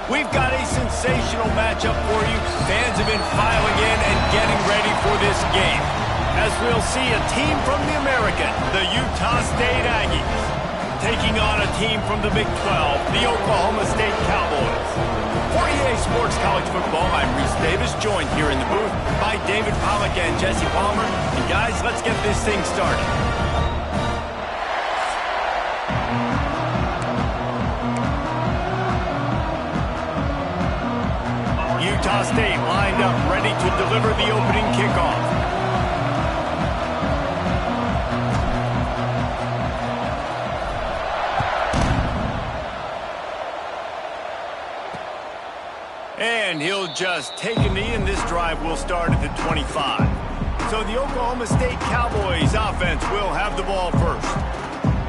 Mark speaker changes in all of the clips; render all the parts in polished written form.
Speaker 1: We've got a sensational matchup for you. Fans have been filing in and getting ready for this game, as we'll see a team from the American, the Utah State Aggies, taking on a team from the Big 12, the Oklahoma State Cowboys. For EA Sports College Football, I'm Reese Davis, joined here in the booth by David Pollack and Jesse Palmer. And guys, let's get this thing started. Utah State lined up, ready to deliver the opening kickoff. And he'll just take a knee, and this drive will start at the 25. So the Oklahoma State Cowboys offense will have the ball first.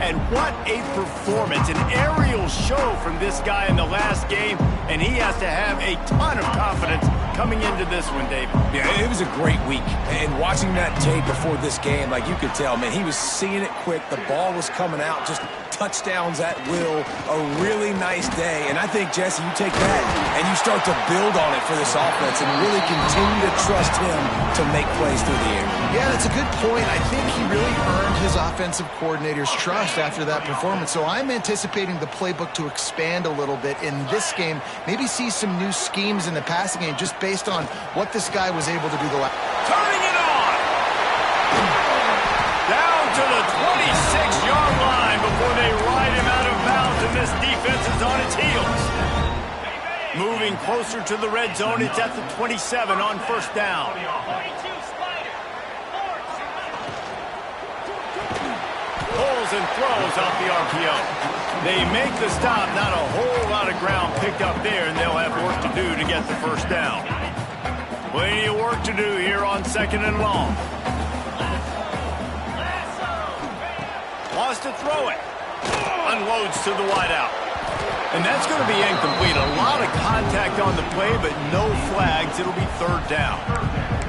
Speaker 1: And what a performance, an aerial show from this guy in the last game, and he has to have a ton of confidence coming into this one, David.
Speaker 2: Yeah, it was a great week. And watching that tape before this game, like you could tell, man, he was seeing it quick. The ball was coming out, just touchdowns at will. A really nice day. And I think, Jesse, you take that and you start to build on it for this offense and really continue to trust him to make plays through the air.
Speaker 3: Yeah, that's a good point. I think he really earned his offensive coordinator's trust after that performance. So I'm anticipating the playbook to expand a little bit in this game. Maybe see some new schemes in the passing game just based on what this guy was able to do the last.
Speaker 1: Turning it on! Down to the 26-yard line before they ride him out of bounds, and this defense is on its heels. Moving closer to the red zone, it's at the 27 on first down. Pulls and throws off the RPO. They make the stop, not a whole lot of ground picked up there, and they'll have work to do to get the first down. Plenty of work to do here on second and long. Wants to throw it. Unloads to the wideout. And that's going to be incomplete. A lot of contact on the play, but no flags. It'll be third down.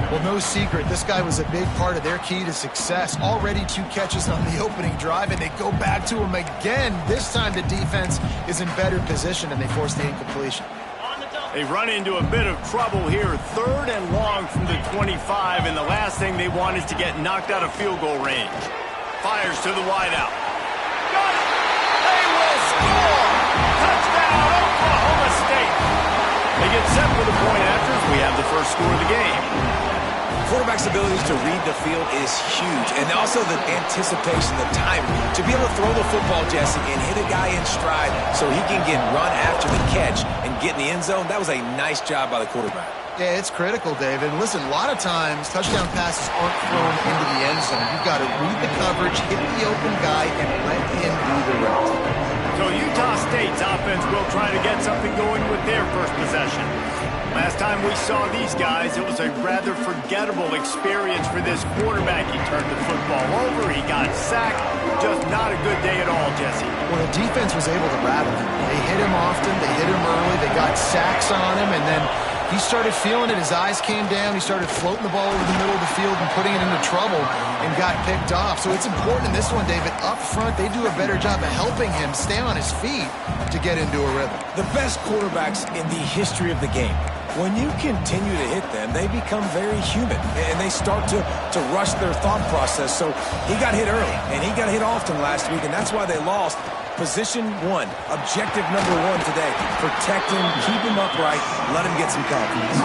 Speaker 3: Well, no secret, this guy was a big part of their key to success. Already 2 catches on the opening drive, and they go back to him again. This time the defense is in better position, and they force the incompletion.
Speaker 1: They run into a bit of trouble here. Third and long from the 25, and the last thing they want is to get knocked out of field goal range. Fires to the wideout. Got it! They will score! Touchdown, Oklahoma State! They get set for the point after as we have the first score of the game.
Speaker 2: Quarterback's abilities to read the field is huge, and also the anticipation, the timing. To be able to throw the football, Jesse, and hit a guy in stride so he can get run after the catch and get in the end zone, that was a nice job by the quarterback.
Speaker 3: Yeah, it's critical, David. Listen, a lot of times touchdown passes aren't thrown into the end zone. You've got to read the coverage, hit the open guy, and let him do the rest.
Speaker 1: So Utah State's offense will try to get something going with their first possession. Last time we saw these guys, it was a rather forgettable experience for this quarterback. He turned the football over, he got sacked. Just not a good day at all, Jesse.
Speaker 3: Well, the defense was able to rattle him. They hit him often, they hit him early, they got sacks on him, and then he started feeling it. His eyes came down. He started floating the ball over the middle of the field and putting it into trouble and got picked off. So it's important in this one, David. Up front, they do a better job of helping him stay on his feet to get into a rhythm.
Speaker 2: The best quarterbacks in the history of the game, when you continue to hit them, they become very human, and they start to rush their thought process. So he got hit early, and he got hit often last week, and that's why they lost. Position 1, objective number 1 today. Protect him, keep him upright, let him get some confidence.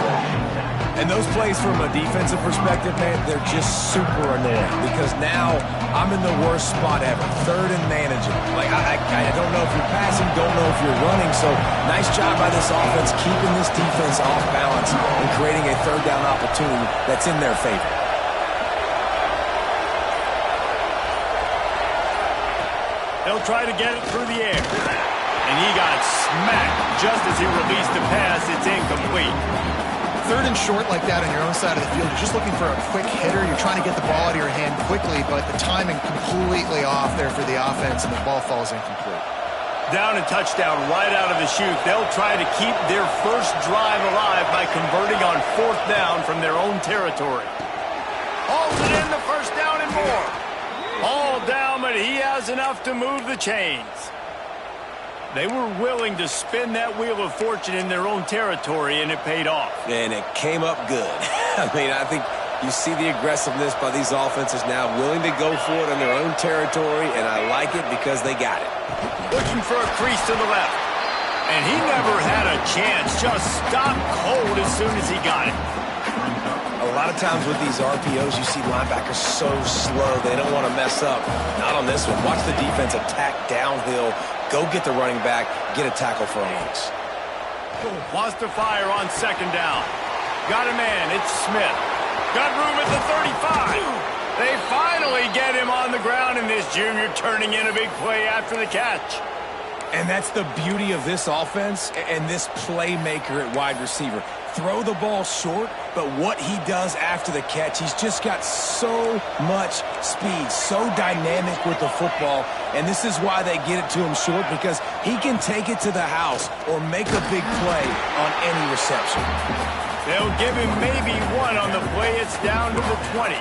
Speaker 2: And those plays from a defensive perspective, man, they're just super annoying because now I'm in the worst spot ever. Third and managing. Like, I don't know if you're passing, don't know if you're running. So nice job by this offense keeping this defense off balance and creating a third down opportunity that's in their favor.
Speaker 1: They'll try to get it through the air. And he got smacked just as he released the pass. It's incomplete.
Speaker 3: Third and short like that on your own side of the field, you're just looking for a quick hitter. You're trying to get the ball out of your hand quickly, but the timing completely off there for the offense, and the ball falls incomplete.
Speaker 1: Down and touchdown right out of the chute. They'll try to keep their first drive alive by converting on fourth down from their own territory. Hauls it in, the first down and more. All down, but he has enough to move the chains. They were willing to spin that wheel of fortune in their own territory, and it paid off.
Speaker 2: And it came up good. I mean, I think you see the aggressiveness by these offenses now, willing to go for it in their own territory, and I like it because they got it.
Speaker 1: Looking for a crease to the left. And he never had a chance. Just stopped cold as soon as he got it.
Speaker 2: A lot of times with these RPOs, you see linebackers so slow, they don't want to mess up. Not on this one. Watch the defense attack downhill, go get the running back, get a tackle for a loss.
Speaker 1: Wants to fire on second down. Got a man, it's Smith. Got room at the 35. They finally get him on the ground, and this junior turning in a big play after the catch.
Speaker 2: And that's the beauty of this offense and this playmaker at wide receiver. Throw the ball short, but what he does after the catch, he's just got so much speed, so dynamic with the football, and this is why they get it to him short, because he can take it to the house or make a big play on any reception.
Speaker 1: They'll give him maybe one on the play. It's down to the 20.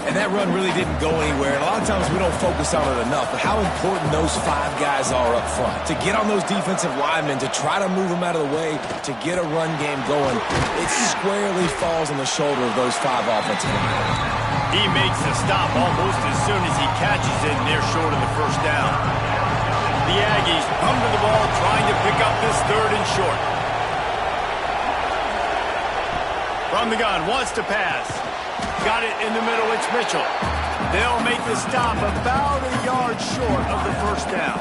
Speaker 2: And that run really didn't go anywhere. And a lot of times we don't focus on it enough, but how important those 5 guys are up front. To get on those defensive linemen, to try to move them out of the way, to get a run game going, it squarely falls on the shoulder of those 5 offensive linemen.
Speaker 1: He makes the stop almost as soon as he catches it, and they're short of the first down. The Aggies come to the ball trying to pick up this 3rd and short. From the gun, wants to pass. Got it in the middle, it's Mitchell. They'll make the stop about a yard short of the first down.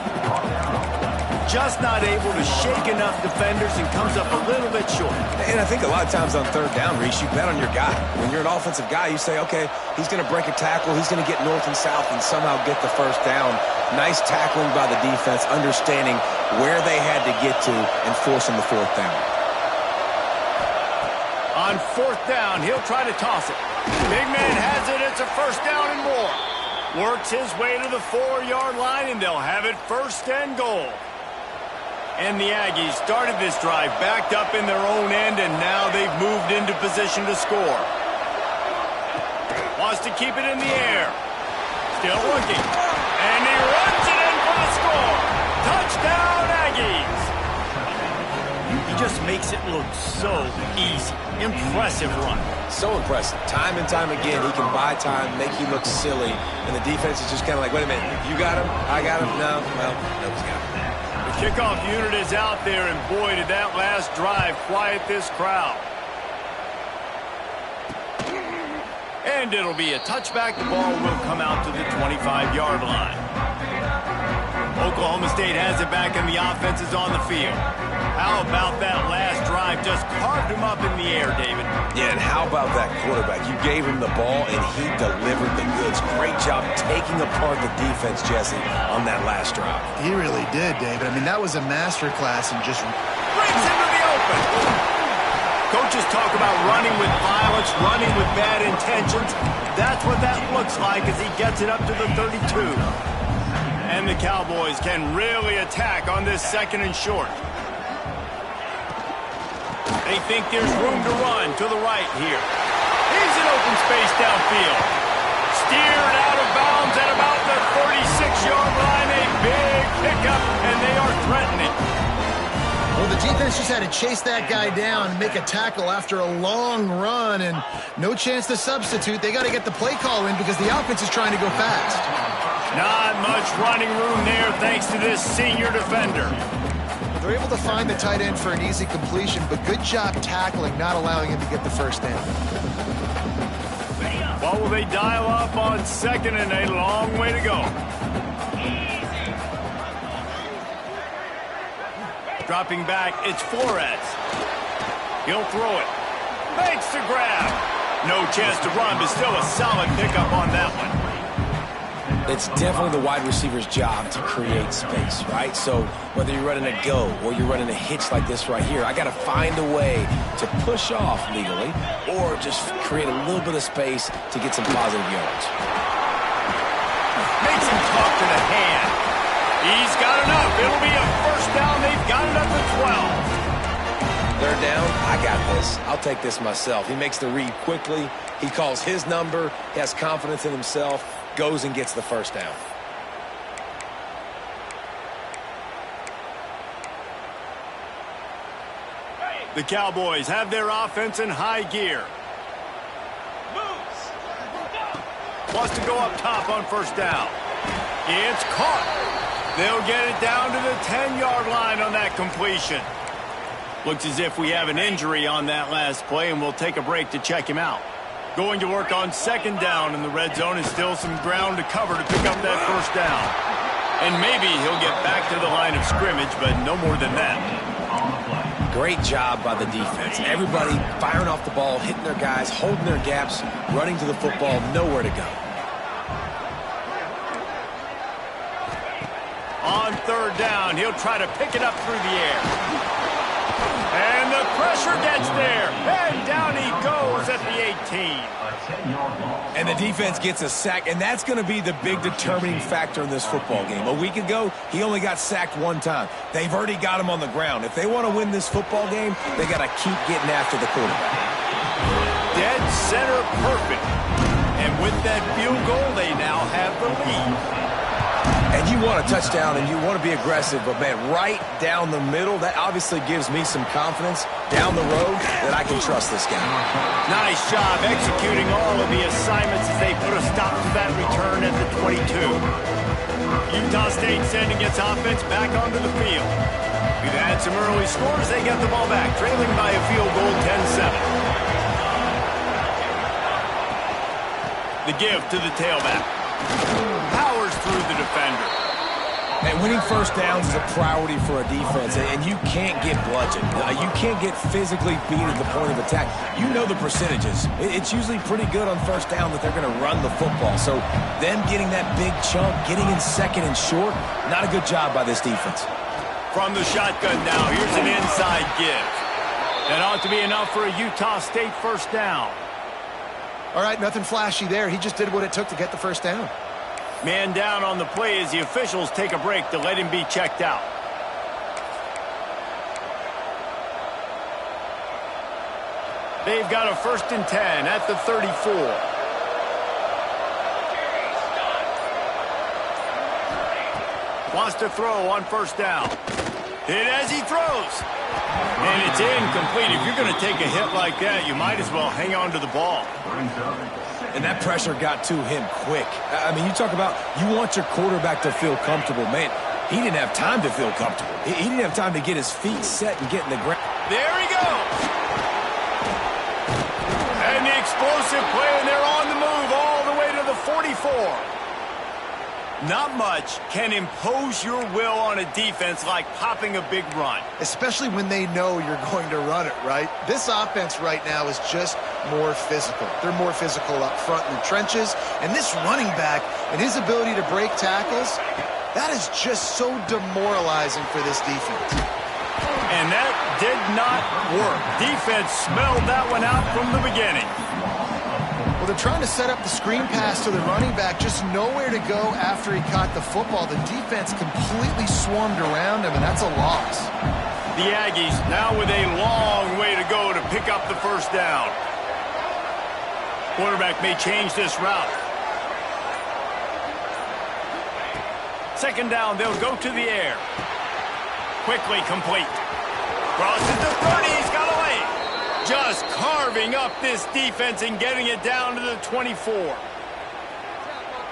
Speaker 1: Just not able to shake enough defenders and comes up a little bit short.
Speaker 2: And I think a lot of times on 3rd down, Reese, you bet on your guy. When you're an offensive guy, you say, okay, he's going to break a tackle, he's going to get north and south and somehow get the first down. Nice tackling by the defense, understanding where they had to get to and forcing the 4th down.
Speaker 1: On 4th down, he'll try to toss it. Big man has it. It's a first down and more. Works his way to the 4-yard line, and they'll have it 1st and goal. And the Aggies started this drive backed up in their own end, and now they've moved into position to score. Wants to keep it in the air. Still looking. And he runs it in for the score. Touchdown, Aggies. He just makes it look so easy. Impressive run.
Speaker 2: So impressive. Time and time again, he can buy time, make you look silly, and the defense is just kind of like, wait a minute, you got him? I got him? No? Well, nobody's got him.
Speaker 1: The kickoff unit is out there, and boy, did that last drive quiet this crowd. And it'll be a touchback. The ball will come out to the 25-yard line. Oklahoma State has it back, and the offense is on the field. How about that last drive? Just carved him up in the air, David.
Speaker 2: Yeah, and how about that quarterback? You gave him the ball, and he delivered the goods. Great job taking apart the defense, Jesse, on that last drive.
Speaker 3: He really did, David. I mean, that was a masterclass and just
Speaker 1: brings into the open. Coaches talk about running with violence, running with bad intentions. That's what that looks like as he gets it up to the 32. And the Cowboys can really attack on this 2nd and short. They think there's room to run to the right here. He's in open space downfield. Steered out of bounds at about the 36-yard line. A big pickup, and they are threatening.
Speaker 3: Well, the defense just had to chase that guy down and make a tackle after a long run, and no chance to substitute. They got to get the play call in because the offense is trying to go fast.
Speaker 1: Not much running room there thanks to this senior defender.
Speaker 3: They're able to find the tight end for an easy completion, but good job tackling, not allowing him to get the first down.
Speaker 1: What will they dial up on 2nd and a long way to go? Dropping back, it's Flores. He'll throw it. Makes the grab. No chance to run, but still a solid pickup on that one.
Speaker 2: It's definitely the wide receiver's job to create space, right? So whether you're running a go or you're running a hitch like this right here, I got to find a way to push off legally or just create a little bit of space to get some positive yards.
Speaker 1: Makes him talk to the hand. He's got enough. It'll be a first down. They've got it up to 12.
Speaker 2: 3rd down, I got this. I'll take this myself. He makes the read quickly. He calls his number. He has confidence in himself. Goes and gets the first down.
Speaker 1: The Cowboys have their offense in high gear. Wants to go up top on first down. It's caught. They'll get it down to the 10-yard line on that completion. Looks as if we have an injury on that last play, and we'll take a break to check him out. Going to work on second down in the red zone, and still some ground to cover to pick up that first down. And maybe he'll get back to the line of scrimmage, but no more than that.
Speaker 2: Great job by the defense. Everybody firing off the ball, hitting their guys, holding their gaps, running to the football, nowhere to go.
Speaker 1: On third down, he'll try to pick it up through the air. And the pressure gets there. And down he goes at the 18.
Speaker 2: And the defense gets a sack, and that's going to be the big determining factor in this football game. A week ago, he only got sacked one time. They've already got him on the ground. If they want to win this football game, they got to keep getting after the quarterback.
Speaker 1: Dead center perfect. And with that field goal, they now have the lead.
Speaker 2: And you want a touchdown, and you want to be aggressive, but, man, right down the middle, that obviously gives me some confidence down the road that I can trust this guy.
Speaker 1: Nice job executing all of the assignments as they put a stop to that return at the 22. Utah State sending its offense back onto the field. We've had some early scores. They get the ball back, trailing by a field goal 10-7. The give to the tailback. Powers through the defender.
Speaker 2: And winning first downs is a priority for a defense, and you can't get bludgeoned. You can't get physically beat at the point of attack. You know the percentages. It's usually pretty good on first down that they're going to run the football. So them getting that big chunk, getting in second and short, not a good job by this defense.
Speaker 1: From the shotgun now, here's an inside give. That ought to be enough for a Utah State first down.
Speaker 3: All right, nothing flashy there. He just did what it took to get the first down.
Speaker 1: Man down on the play as the officials take a break to let him be checked out. They've got a 1st and 10 at the 34. Wants to throw on first down. Hit as he throws. And it's incomplete. If you're going to take a hit like that, you might as well hang on to the ball.
Speaker 2: And that pressure got to him quick. I mean, you talk about you want your quarterback to feel comfortable. Man, he didn't have time to feel comfortable. He didn't have time to get his feet set and get in the ground.
Speaker 1: There he goes. And the explosive play, and they're on the move all the way to the 44. Not much can impose your will on a defense like popping a big run.
Speaker 3: Especially when they know you're going to run it, right? This offense right now is just more physical. They're more physical up front in the trenches. And this running back and his ability to break tackles, that is just so demoralizing for this defense.
Speaker 1: And that did not work. Defense smelled that one out from the beginning.
Speaker 3: Well, they're trying to set up the screen pass to the running back, just nowhere to go after he caught the football. The defense completely swarmed around him, and that's a loss.
Speaker 1: The Aggies now with a long way to go to pick up the first down. Quarterback may change this route. Second down, they'll go to the air. Quickly complete. Crosses the 30, he's got away. Just carving up this defense and getting it down to the 24.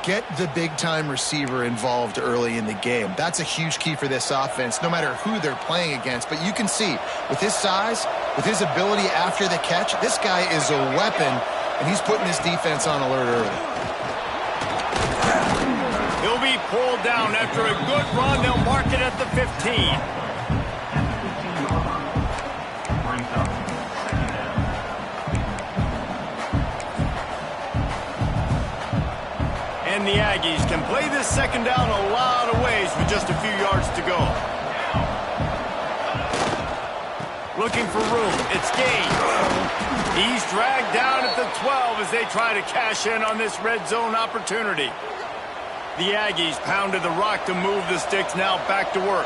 Speaker 3: Get the big-time receiver involved early in the game. That's a huge key for this offense, no matter who they're playing against. But you can see, with his size, with his ability after the catch, this guy is a weapon, and he's putting his defense on alert early.
Speaker 1: He'll be pulled down after a good run. They'll mark it at the 15. And the Aggies can play this second down a lot of ways with just a few yards to go. Looking for room. It's gained. He's dragged down at the 12 as they try to cash in on this red zone opportunity. The Aggies pounded the rock to move the sticks, now back to work.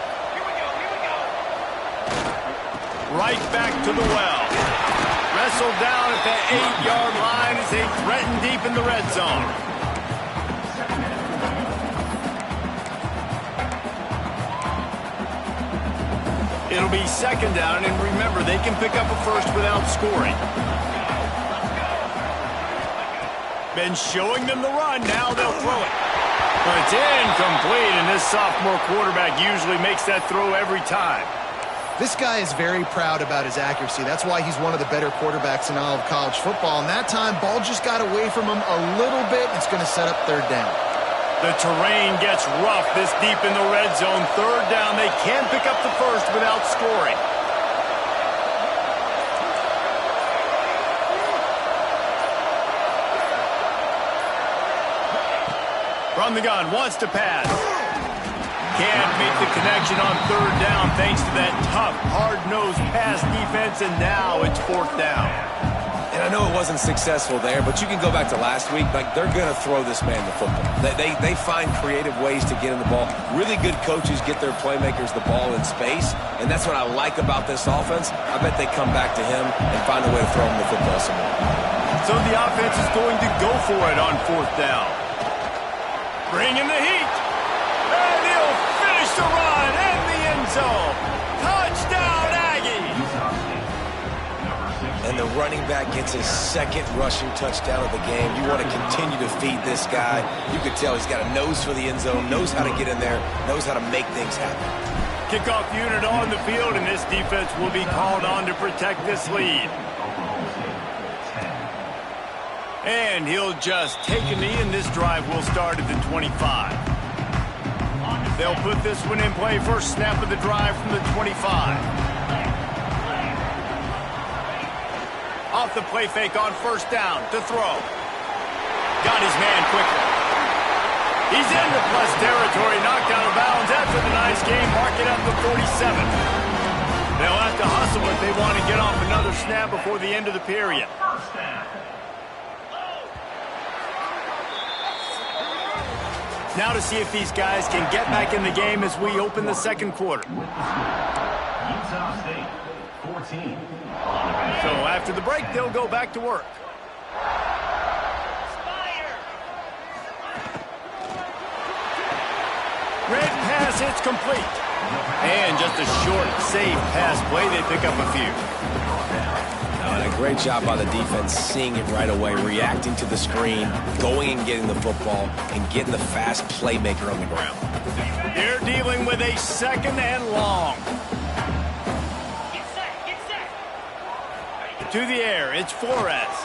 Speaker 1: Right back to the well. Wrestled down at the 8-yard line as they threaten deep in the red zone. It'll be second down, and remember, they can pick up a first without scoring. Been showing them the run. Now they'll throw it. But it's incomplete, and this sophomore quarterback usually makes that throw every time.
Speaker 3: This guy is very proud about his accuracy. That's why he's one of the better quarterbacks in all of college football. And that time, ball just got away from him a little bit. It's going to set up third down.
Speaker 1: The terrain gets rough this deep in the red zone. Third down, they can't pick up the first without scoring. From the gun, wants to pass. Can't make the connection on third down thanks to that tough, hard-nosed pass defense, and now it's fourth down.
Speaker 2: And I know it wasn't successful there, but you can go back to last week. Like, they're going to throw this man the football. They find creative ways to get him the ball. Really good coaches get their playmakers the ball in space, and that's what I like about this offense. I bet they come back to him and find a way to throw him the football some more.
Speaker 1: So the offense is going to go for it on fourth down. Bring in the heat. And he'll finish the run in the end zone. Touchdown, Aggies.
Speaker 2: And the running back gets his second rushing touchdown of the game. You want to continue to feed this guy. You could tell he's got a nose for the end zone, knows how to get in there, knows how to make things happen.
Speaker 1: Kickoff unit on the field, and this defense will be called on to protect this lead. And he'll just take a knee, and this drive will start at the 25. They'll put this one in play. First snap of the drive from the 25. Off the play fake on first down to throw. Got his man quickly. He's into plus territory, knocked out of bounds after the nice game, mark it up to 47. They'll have to hustle if they want to get off another snap before the end of the period. Now to see if these guys can get back in the game as we open the second quarter.
Speaker 4: Utah State, 14.
Speaker 1: So after the break, they'll go back to work. Red pass hits complete. And just a short, safe pass play. They pick up a few.
Speaker 2: And a great job by the defense, seeing it right away, reacting to the screen, going and getting the football, and getting the fast playmaker on the ground.
Speaker 1: They're dealing with a second and long. To the air, it's Flores.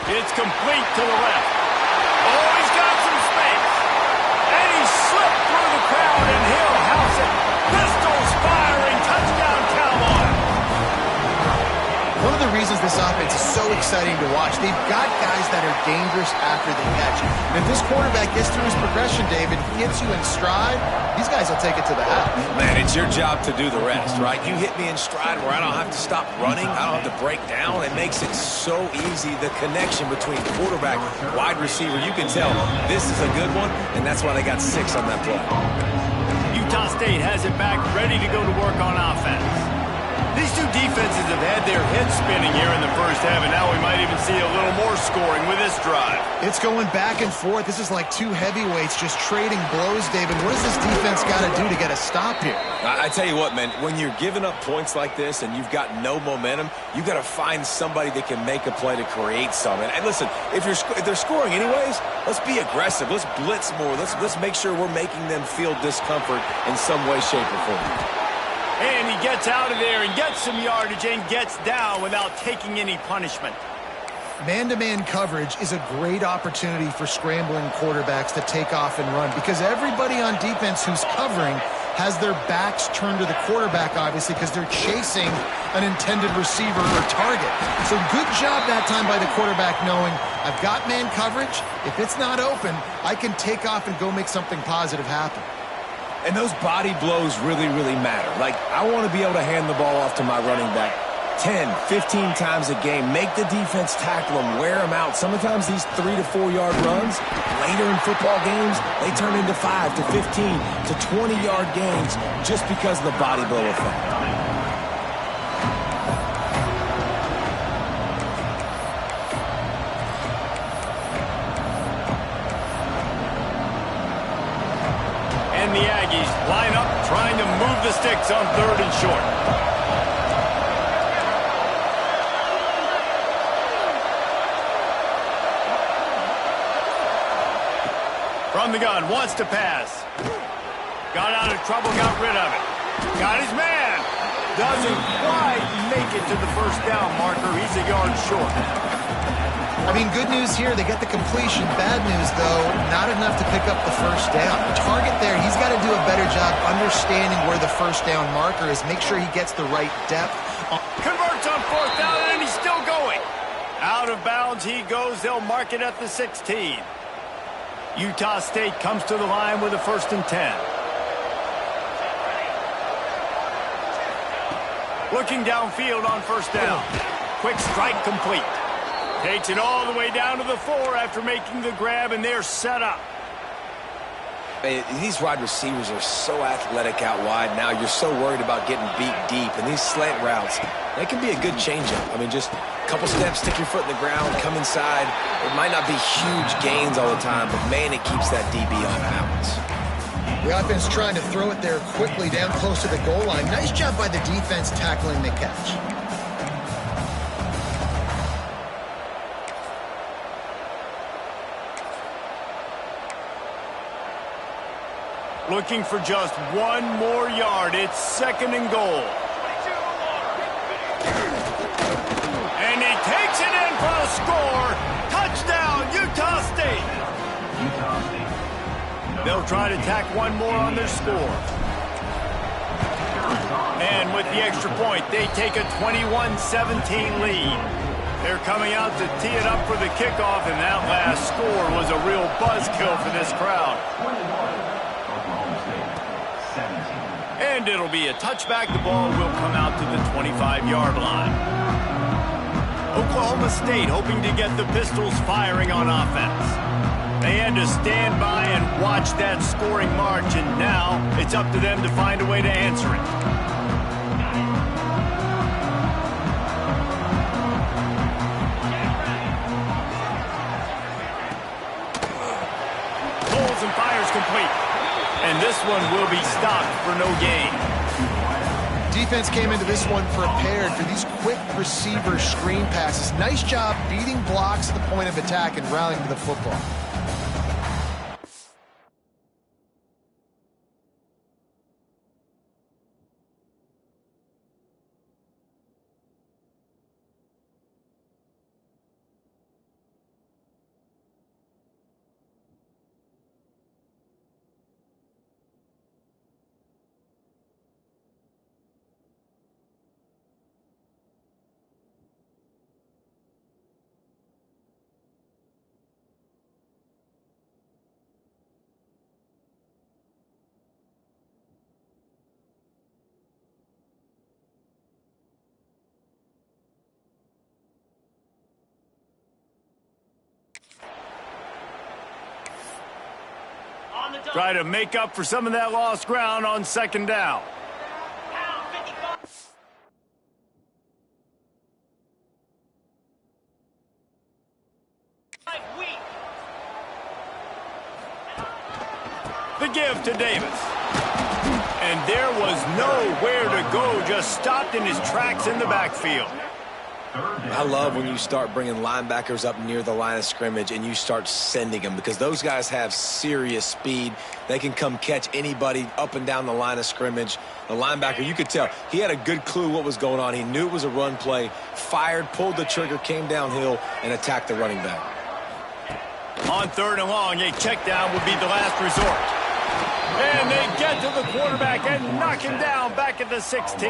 Speaker 1: It's complete to the left. Oh, he's got some space. And he slipped through the crowd, and he'll house it. Pistols firing, touchdown Cowboys.
Speaker 3: One of the reasons this offense is so exciting to watch, they've got guys that are dangerous after they catch it. And if this quarterback gets through his progression, David, gets you in stride, these guys will take it to the house.
Speaker 2: Man, it's your job to do the rest, right? You hit me in stride where I don't have to stop running. I don't have to break down. It makes it so easy, the connection between quarterback, wide receiver. You can tell this is a good one, and that's why they got 6 on that play.
Speaker 1: Utah State has it back, ready to go to work on offense. These two defenses have had their heads spinning here in the first half, and now we might even see a little more scoring with this drive.
Speaker 3: It's going back and forth. This is like two heavyweights just trading blows, David. What does this defense got to do to get a stop here?
Speaker 2: I tell you what, man, when you're giving up points like this and you've got no momentum, you got to find somebody that can make a play to create some. And listen, if they're scoring anyways, let's be aggressive. Let's blitz more. Let's make sure we're making them feel discomfort in some way, shape, or form.
Speaker 1: And he gets out of there and gets some yardage and gets down without taking any punishment.
Speaker 3: Man-to-man coverage is a great opportunity for scrambling quarterbacks to take off and run because everybody on defense who's covering has their backs turned to the quarterback, obviously, because they're chasing an intended receiver or target. So good job that time by the quarterback knowing I've got man coverage. If it's not open, I can take off and go make something positive happen.
Speaker 2: And those body blows really, really matter. Like, I want to be able to hand the ball off to my running back 10, 15 times a game. Make the defense tackle them, wear them out. Sometimes these 3 to 4 yard runs, later in football games, they turn into 5 to 15 to 20 yard gains just because of the body blow effect. And the Aggies line up, trying to move
Speaker 1: the sticks on 3rd and short. From the gun, wants to pass. Got out of trouble, got rid of it. Got his man. Doesn't quite make it to the first down marker. He's a yard short.
Speaker 3: I mean, good news here, they get the completion. Bad news, though, not enough to pick up the first down. The target there, he's got to do a better job understanding where the first down marker is. Make sure he gets the right depth.
Speaker 1: Converts on 4th down, and he's still going. Out of bounds he goes. They'll mark it at the 16. Utah State comes to the line with a 1st and 10. Looking downfield on 1st down. Quick strike complete. Takes it all the way down to the 4 after making the grab, and they're set up.
Speaker 2: These wide receivers are so athletic out wide now. You're so worried about getting beat deep. And these slant routes, they can be a good changeup. I mean, just a couple steps, stick your foot in the ground, come inside. It might not be huge gains all the time, but, man, it keeps that DB off balance.
Speaker 3: The offense trying to throw it there quickly down close to the goal line. Nice job by the defense tackling the catch.
Speaker 1: Looking for just one more yard. It's 2nd and goal. And he takes it in for a score. Touchdown, Utah State.
Speaker 4: Utah State.
Speaker 1: They'll try to tack one more on their score. And with the extra point, they take a 21-17 lead. They're coming out to tee it up for the kickoff, and that last score was a real buzzkill for this crowd. And it'll be a touchback. The ball will come out to the 25-yard line. Oklahoma State hoping to get the Pistols firing on offense. They had to stand by and watch that scoring march, and now it's up to them to find a way to answer it. Pulls and fires complete. And this one will be stopped for no gain.
Speaker 3: Defense came into this one prepared for these quick receiver screen passes. Nice job beating blocks at the point of attack and rallying to the football.
Speaker 1: Try to make up for some of that lost ground on 2nd down. The give to Davis. And there was nowhere to go, just stopped in his tracks in the backfield.
Speaker 2: I love when you start bringing linebackers up near the line of scrimmage and you start sending them, because those guys have serious speed. They can come catch anybody up and down the line of scrimmage. The linebacker, you could tell, he had a good clue what was going on. He knew it was a run play, fired, pulled the trigger, came downhill, and attacked the running back.
Speaker 1: On 3rd and long, a check down would be the last resort. And they get to the quarterback and knock him down back at the 16.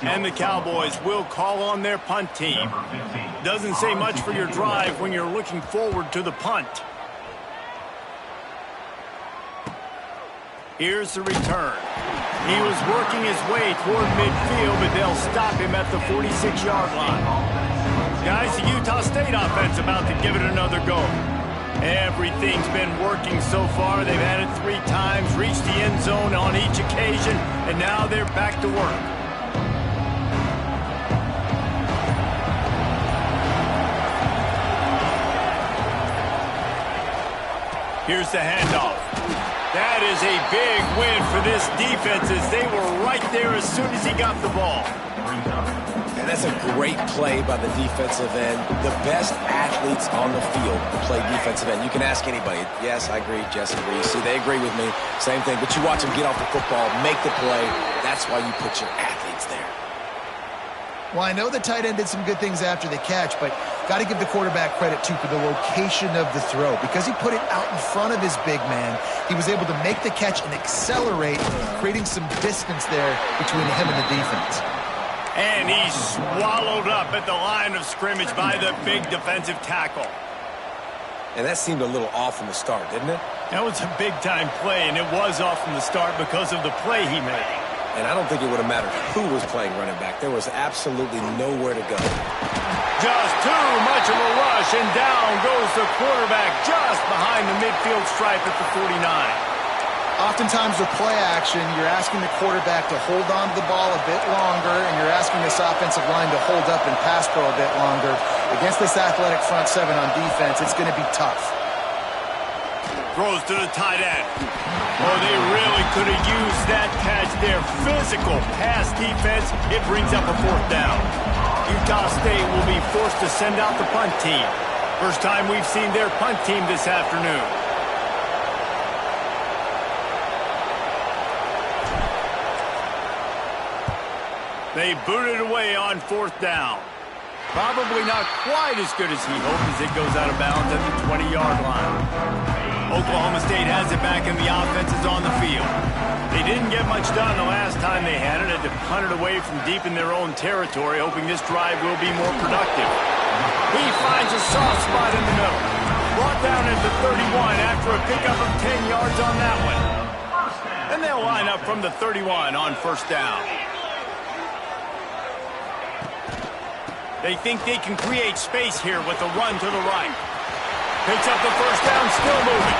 Speaker 1: And the Cowboys will call on their punt team. Doesn't say much for your drive when you're looking forward to the punt. Here's the return. He was working his way toward midfield, but they'll stop him at the 46-yard line. Guys, the Utah State offense about to give it another go. Everything's been working so far. They've had it 3 times, reached the end zone on each occasion, and now they're back to work. Here's the handoff. That is a big win for this defense as they were right there as soon as he got the ball.
Speaker 2: And that's a great play by the defensive end. The best athletes on the field play defensive end. You can ask anybody. Yes, I agree. Jess agrees. See, they agree with me. Same thing. But you watch them get off the football, make the play. That's why you put your athletes there.
Speaker 3: Well, I know the tight end did some good things after the catch, but got to give the quarterback credit, too, for the location of the throw. Because he put it out in front of his big man, he was able to make the catch and accelerate, creating some distance there between him and the defense.
Speaker 1: And he's swallowed up at the line of scrimmage by the big defensive tackle.
Speaker 2: And that seemed a little off from the start, didn't it?
Speaker 1: That was a big-time play, and it was off from the start because of the play he made.
Speaker 2: And I don't think it would have mattered who was playing running back. There was absolutely nowhere to go.
Speaker 1: Just too much of a rush, and down goes the quarterback just behind the midfield stripe at the 49.
Speaker 3: Oftentimes with play action, you're asking the quarterback to hold on to the ball a bit longer, and you're asking this offensive line to hold up and pass pro a bit longer. Against this athletic front seven on defense, it's going to be tough.
Speaker 1: Throws to the tight end. Oh, they really could have used that catch there. Physical pass defense. It brings up a fourth down. Utah State will be forced to send out the punt team. First time we've seen their punt team this afternoon. They booted away on fourth down. Probably not quite as good as he hoped as it goes out of bounds at the 20-yard line. Oklahoma State has it back and the offense is on the field. They didn't get much done the last time they had it. Had to punt it away from deep in their own territory, hoping this drive will be more productive. He finds a soft spot in the middle. Brought down at the 31 after a pickup of 10 yards on that one. And they'll line up from the 31 on first down. They think they can create space here with a run to the right. Picks up the first down, still moving.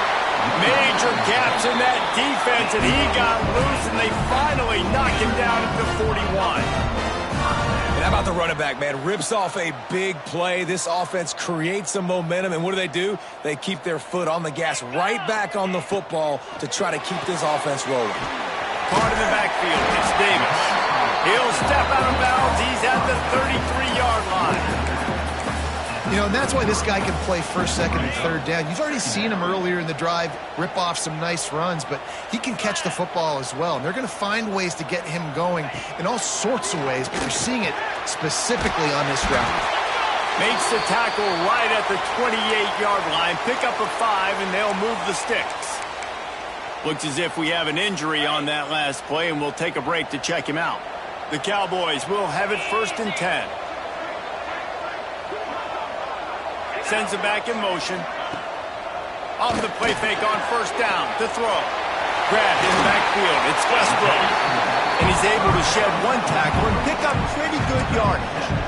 Speaker 1: Major gaps in that defense, and he got loose, and they finally knock him down at the 41.
Speaker 2: And how about the running back, man? Rips off a big play. This offense creates some momentum, and what do? They keep their foot on the gas right back on the football to try to keep this offense rolling.
Speaker 1: Part of the backfield, it's Davis. He'll step out of bounds. He's at the 33-yard line.
Speaker 3: You know, and that's why this guy can play first, second, and third down. You've already seen him earlier in the drive rip off some nice runs, but he can catch the football as well. And they're going to find ways to get him going in all sorts of ways, but you're seeing it specifically on this route.
Speaker 1: Makes the tackle right at the 28-yard line. Pick up a 5, and they'll move the sticks. Looks as if we have an injury on that last play, and we'll take a break to check him out. The Cowboys will have it first and 10. Sends it back in motion. Off the play fake on first down to throw. Grabbed in the backfield. It's Westbrook. And he's able to shed one tackle and pick up pretty good yardage.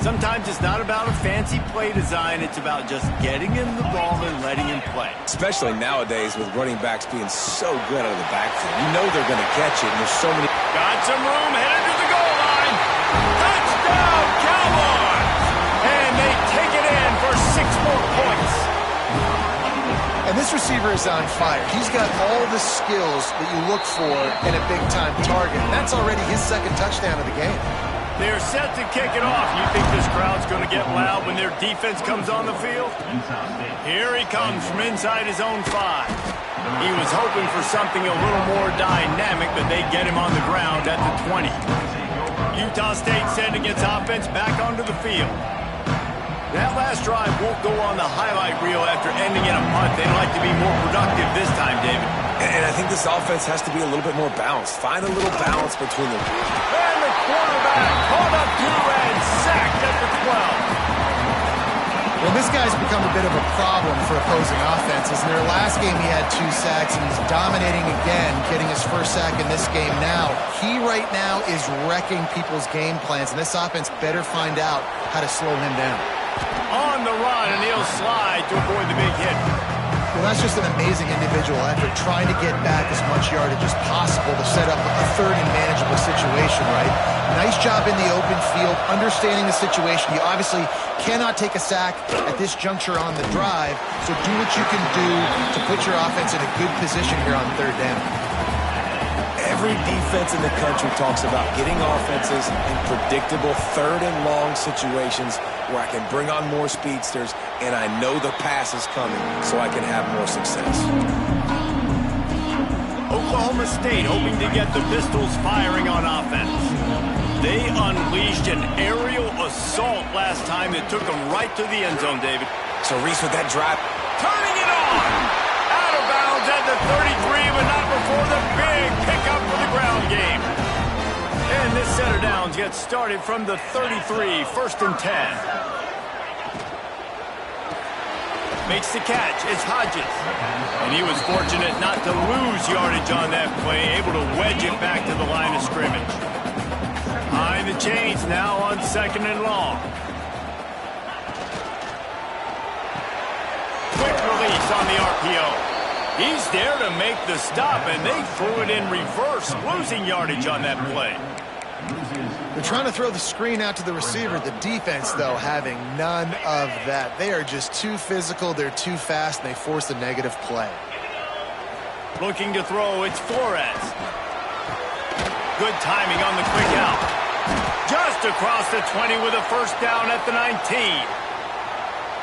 Speaker 1: Sometimes it's not about a fancy play design. It's about just getting him the ball and letting him play.
Speaker 2: Especially nowadays with running backs being so good out of the backfield. You know they're going to catch it, and there's so many.
Speaker 1: Got some room, headed to the goal line. Touchdown, Cowboys! And they take it in for 6 more points.
Speaker 3: And this receiver is on fire. He's got all the skills that you look for in a big-time target. That's already his second touchdown of the game.
Speaker 1: They're set to kick it off. You think this crowd's going to get loud when their defense comes on the field? Here he comes from inside his own 5. He was hoping for something a little more dynamic, but they get him on the ground at the 20. Utah State sending its offense back onto the field. That last drive won't go on the highlight reel after ending in a punt. They'd like to be more productive this time, David.
Speaker 2: And I think this offense has to be a little bit more balanced. Find a little balance between them.
Speaker 1: And the quarterback caught up to and sacked at the 12.
Speaker 3: Well, this guy's become a bit of a problem for opposing offenses. In their last game, he had 2 sacks, and he's dominating again, getting his first sack in this game now. He right now is wrecking people's game plans, and this offense better find out how to slow him down.
Speaker 1: On the run, and he'll slide to avoid the big hit.
Speaker 3: Well, that's just an amazing individual effort, trying to get back as much yardage as possible to set up a third and manageable situation, right? Nice job in the open field, understanding the situation. You obviously cannot take a sack at this juncture on the drive, so do what you can do to put your offense in a good position here on third down.
Speaker 2: Every defense in the country talks about getting offenses in predictable third and long situations where I can bring on more speedsters and I know the pass is coming so I can have more success.
Speaker 1: Oklahoma State hoping to get the Pistols firing on offense. They unleashed an aerial assault last time that took them right to the end zone, David.
Speaker 2: So Reese with that drive.
Speaker 1: Turning it on! Out of bounds at the 33, but not before the big pickup for the ground game. And this set of downs gets started from the 33, 1st and 10. Makes the catch. It's Hodges. And he was fortunate not to lose yardage on that play, able to wedge it back to the line of scrimmage. Behind the chains now on 2nd and long. Quick release on the RPO. He's there to make the stop, and they threw it in reverse, losing yardage on that play.
Speaker 3: They're trying to throw the screen out to the receiver. The defense, though, having none of that. They are just too physical, they're too fast, and they force a negative play.
Speaker 1: Looking to throw, it's Flores. Good timing on the quick out. Just across the 20 with a first down at the 19.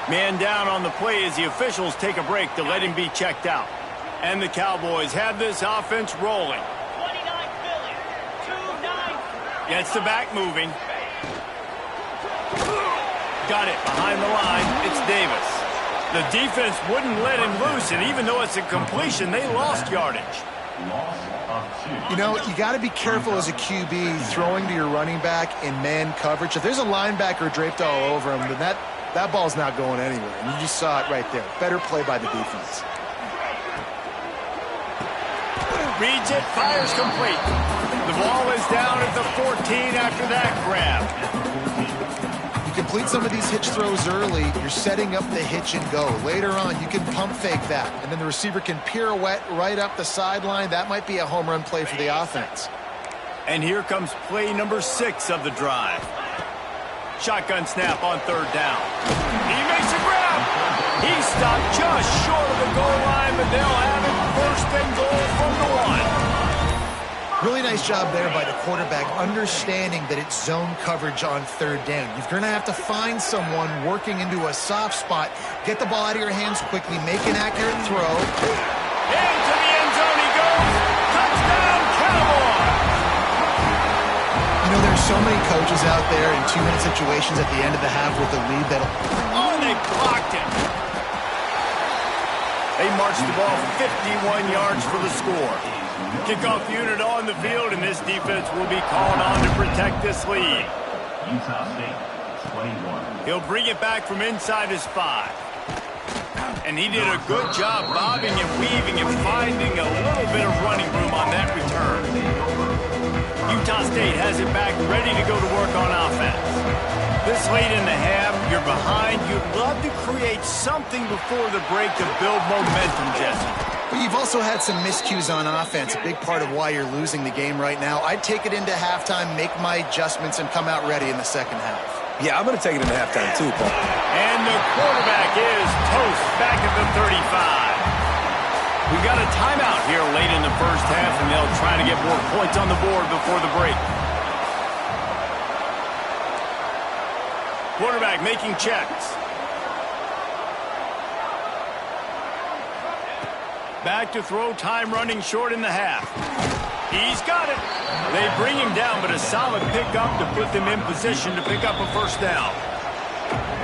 Speaker 1: Man down on the play as the officials take a break to let him be checked out. And the Cowboys have this offense rolling. Gets the back moving. Got it behind the line. It's Davis. The defense wouldn't let him loose, and even though it's a completion, they lost yardage.
Speaker 3: You know, you got to be careful as a QB throwing to your running back in man coverage. If there's a linebacker draped all over him, then that ball's not going anywhere. And you just saw it right there. Better play by the defense.
Speaker 1: Reads it, fires complete. The ball is down at the 14 after that grab.
Speaker 3: You complete some of these hitch throws early, you're setting up the hitch and go. Later on, you can pump fake that, and then the receiver can pirouette right up the sideline. That might be a home run play for the offense.
Speaker 1: And here comes play number 6 of the drive. Shotgun snap on 3rd down. He makes a grab. He stopped just short of the goal line, but they'll have it 1st and goal from the 1.
Speaker 3: Really nice job there by the quarterback, understanding that it's zone coverage on 3rd down. You're going to have to find someone working into a soft spot. Get the ball out of your hands quickly, make an accurate throw.
Speaker 1: Into the end zone he goes. Touchdown, Cowboys!
Speaker 3: You know, there's so many coaches out there in 2-minute situations at the end of the half with the lead that'll...
Speaker 1: Oh, they blocked it. They marched the ball 51 yards for the score. Kickoff unit on the field, and this defense will be called on to protect this lead.
Speaker 4: Utah State, 21.
Speaker 1: He'll bring it back from inside his 5. And he did a good job bobbing and weaving and finding a little bit of running room on that return. Utah State has it back, ready to go to work on offense. This late in the half, you're behind. You'd love to create something before the break to build momentum, Jesse.
Speaker 3: But you've also had some miscues on offense, a big part of why you're losing the game right now. I'd take it into halftime, make my adjustments, and come out ready in the second half.
Speaker 2: Yeah, I'm going to take it into halftime too, Paul.
Speaker 1: And the quarterback is toast back at the 35. We've got a timeout here late in the first half, and they'll try to get more points on the board before the break. Quarterback making checks. Back to throw, time running short in the half. He's got it. They bring him down, but a solid pickup to put them in position to pick up a first down.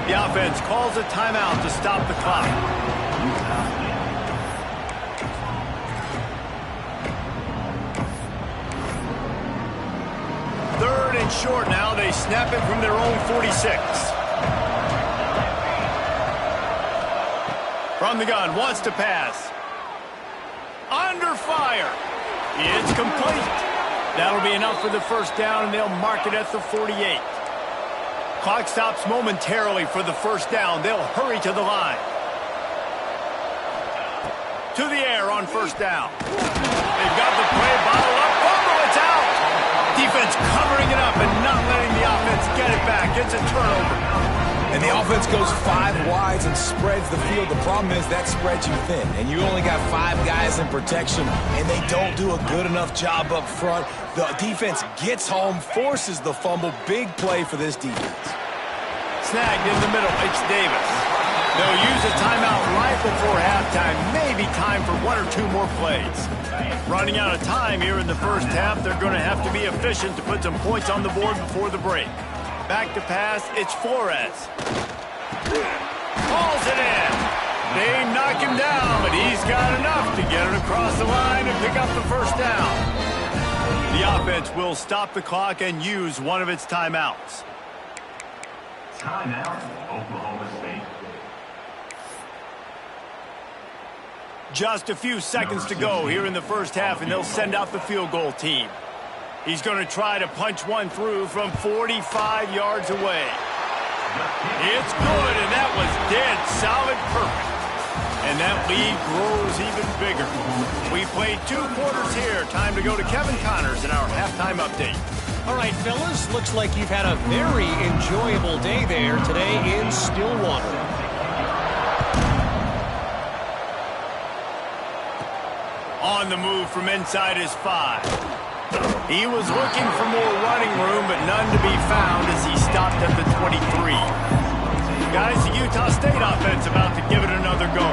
Speaker 1: The offense calls a timeout to stop the clock. 3rd and short now. They snap it from their own 46. From the gun, wants to pass. Under fire. It's complete. That'll be enough for the first down, and they'll mark it at the 48. Clock stops momentarily for the first down. They'll hurry to the line. To the air on first down. They've got the play bottled up. Fumble, it's out. Defense covering it up and not letting the offense get it back. It's a turnover.
Speaker 2: And the offense goes 5 wides and spreads the field. The problem is that spreads you thin, and you only got 5 guys in protection, and they don't do a good enough job up front. The defense gets home, forces the fumble. Big play for this defense.
Speaker 1: Snagged in the middle. It's Davis. They'll use a timeout right before halftime. Maybe time for 1 or 2 more plays. Running out of time here in the first half. They're going to have to be efficient to put some points on the board before the break. Back to pass, it's Flores. Hauls it in. They knock him down, but he's got enough to get it across the line and pick up the first down. The offense will stop the clock and use one of its timeouts.
Speaker 4: Timeout, Oklahoma State.
Speaker 1: Just a few seconds to go here in the first half, and they'll send out the field goal team. He's going to try to punch one through from 45 yards away. It's good, and that was dead solid perfect. And that lead grows even bigger. We played 2 quarters here. Time to go to Kevin Connors in our halftime update.
Speaker 5: All right, fellas, looks like you've had a very enjoyable day there today in Stillwater.
Speaker 1: On the move from inside his 5. He was looking for more running room, but none to be found as he stopped at the 23. Guys, the Utah State offense about to give it another go.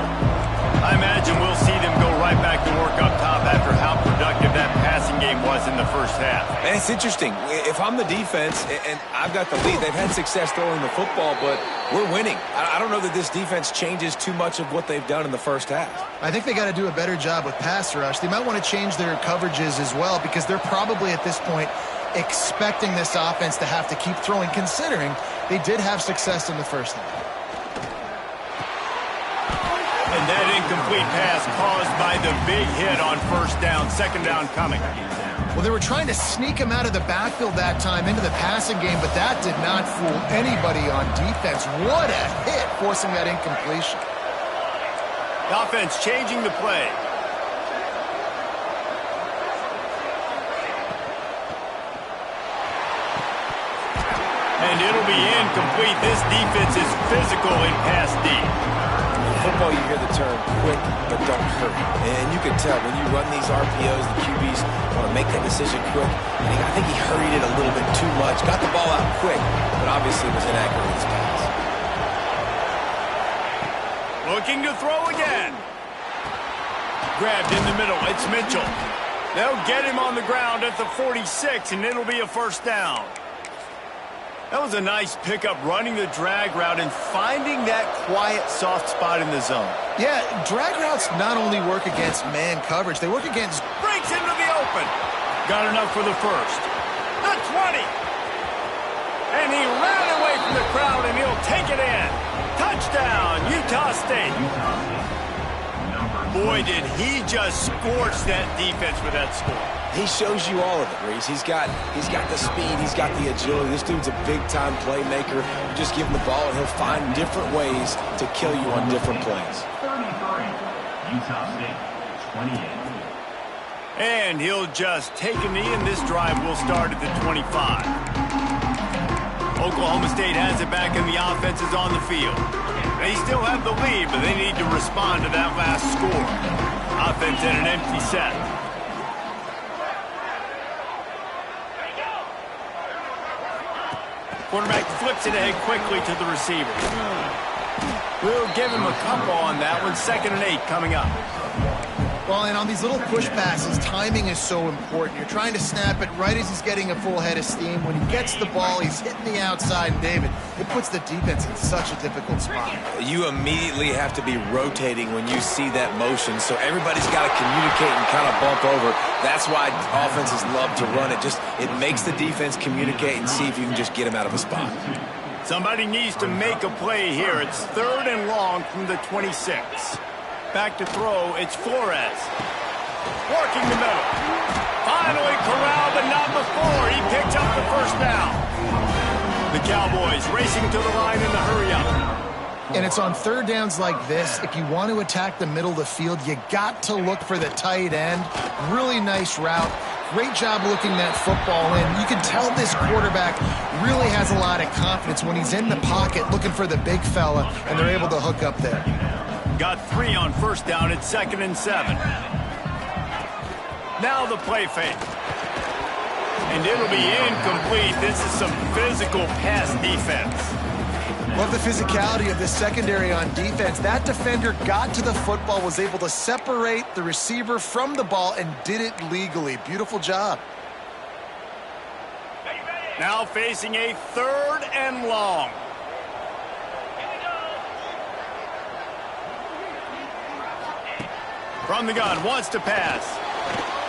Speaker 1: I imagine we'll see them go right back to work up top after how productive that passing game was in the first half.
Speaker 2: And it's interesting. If I'm the defense and I've got the lead, they've had success throwing the football, but we're winning. I don't know that this defense changes too much of what they've done in the first half.
Speaker 3: I think they got to do a better job with pass rush. They might want to change their coverages as well because they're probably at this point expecting this offense to have to keep throwing, considering they did have success in the first half.
Speaker 1: And that incomplete pass caused by the big hit on first down, second down coming.
Speaker 3: Well, they were trying to sneak him out of the backfield that time into the passing game, but that did not fool anybody on defense. What a hit, forcing that incompletion.
Speaker 1: The offense changing the play. And it'll be incomplete. This defense is physical in pass deep.
Speaker 2: In football, you hear the term quick but don't hurt. And you can tell when you run these RPOs, the QBs want to make that decision quick. And I think he hurried it a little bit too much. Got the ball out quick, but obviously was inaccurate in his pass.
Speaker 1: Looking to throw again. Grabbed in the middle. It's Mitchell. They'll get him on the ground at the 46, and it'll be a first down. That was a nice pickup, running the drag route and finding that quiet, soft spot in the zone.
Speaker 3: Yeah, drag routes not only work against man coverage, they work against...
Speaker 1: Breaks into the open. Got enough for the first. The 20. And he ran away from the crowd, and he'll take it in. Touchdown, Utah State. Boy, did he just scorch that defense with that score.
Speaker 2: He shows you all of it, Reese. He's got the speed, he's got the agility. This dude's a big-time playmaker. You just give him the ball, and he'll find different ways to kill you on different plays.
Speaker 4: 33, Utah State, 28.
Speaker 1: And he'll just take a knee, and this drive will start at the 25. Oklahoma State has it back, and the offense is on the field. They still have the lead, but they need to respond to that last score. Offense in an empty set. Quarterback flips it ahead quickly to the receiver. We'll give him a couple on that one. 2nd and 8 coming up.
Speaker 3: Well, and on these little push passes, timing is so important. You're trying to snap it right as he's getting a full head of steam. When he gets the ball, he's hitting the outside, David. It puts the defense in such a difficult spot.
Speaker 2: You immediately have to be rotating when you see that motion, so everybody's got to communicate and kind of bump over. That's why offenses love to run it. It makes the defense communicate and see if you can just get him out of a spot.
Speaker 1: Somebody needs to make a play here. It's 3rd and long from the 26. Back to throw, it's Flores. Working the middle. Finally corralled, but not before. He picks up the first down. The Cowboys racing to the line in the hurry-up.
Speaker 3: And it's on third downs like this. If you want to attack the middle of the field, you got to look for the tight end. Really nice route. Great job looking that football in. You can tell this quarterback really has a lot of confidence when he's in the pocket looking for the big fella, and they're able to hook up there.
Speaker 1: Got 3 on first down at 2nd and 7. Now the play fake. And it'll be incomplete. This is some physical pass defense.
Speaker 3: Love the physicality of the secondary on defense. That defender got to the football, was able to separate the receiver from the ball, and did it legally. Beautiful job.
Speaker 1: Now facing a 3rd and long. From the gun, wants to pass.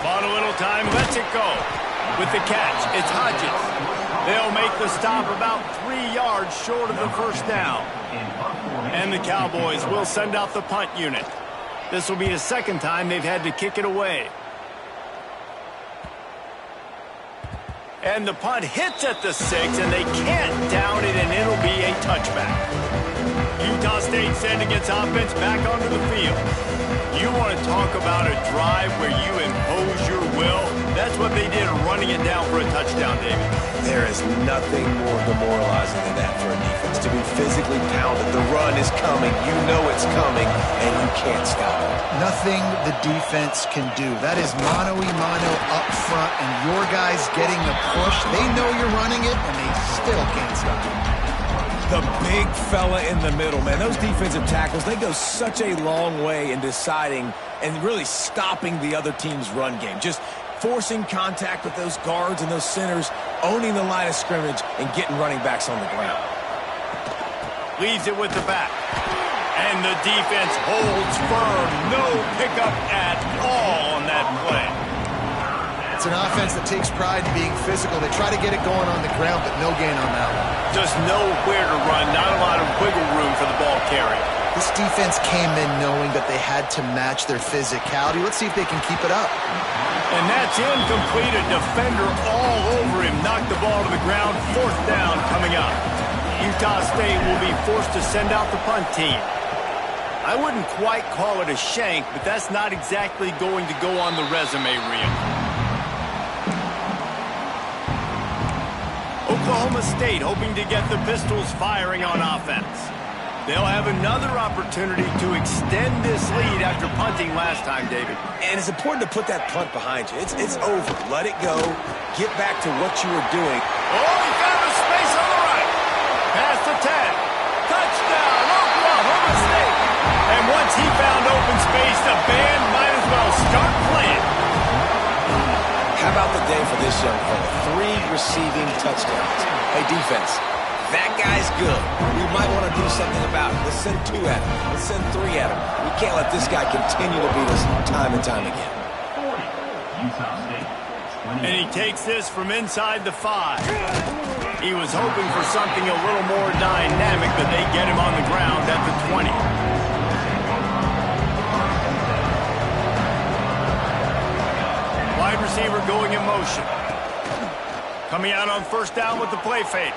Speaker 1: Bought a little time, lets it go. With the catch, it's Hodges. They'll make the stop about 3 yards short of the first down. And the Cowboys will send out the punt unit. This will be the 2nd time they've had to kick it away. And the punt hits at the 6, and they can't down it, and it'll be a touchback. Utah State sending its offense back onto the field. You want to talk about a drive where you impose your will? That's what they did, running it down for a touchdown, David.
Speaker 2: There is nothing more demoralizing than that for a defense. To be physically pounded. The run is coming. You know it's coming, and you can't stop it.
Speaker 3: Nothing the defense can do. That is mano-a-mano up front, and your guys getting the push. They know you're running it, and they still can't stop it.
Speaker 2: The big fella in the middle, man. Those defensive tackles, they go such a long way in deciding and really stopping the other team's run game. Just forcing contact with those guards and those centers, owning the line of scrimmage, and getting running backs on the ground.
Speaker 1: Leaves it with the back. And the defense holds firm. No pickup at all on that play.
Speaker 3: It's an offense that takes pride in being physical. They try to get it going on the ground, but no gain on that one.
Speaker 1: Just nowhere to run. Not a lot of wiggle room for the ball carrier.
Speaker 3: This defense came in knowing that they had to match their physicality. Let's see if they can keep it up.
Speaker 1: And that's incomplete. A defender all over him. Knocked the ball to the ground. 4th down coming up. Utah State will be forced to send out the punt team. I wouldn't quite call it a shank, but that's not exactly going to go on the resume reel. Oklahoma State hoping to get the Pistols firing on offense. They'll have another opportunity to extend this lead after punting last time, David.
Speaker 2: And it's important to put that punt behind you. It's over. Let it go. Get back to what you were doing.
Speaker 1: Oh, he found a space on the right. Pass to 10. Touchdown, Oklahoma State. And once he found open space, the band might as well start playing.
Speaker 2: How about the day for this young fella? 3 receiving touchdowns. Hey, defense, that guy's good. We might want to do something about it. Let's send 2 at him. Let's send 3 at him. We can't let this guy continue to beat us time and time again.
Speaker 4: 40, Utah State, 28.
Speaker 1: And he takes this from inside the 5. He was hoping for something a little more dynamic, but they get him on the ground at the 20. Wide receiver going in motion. Coming out on 1st down with the play fake.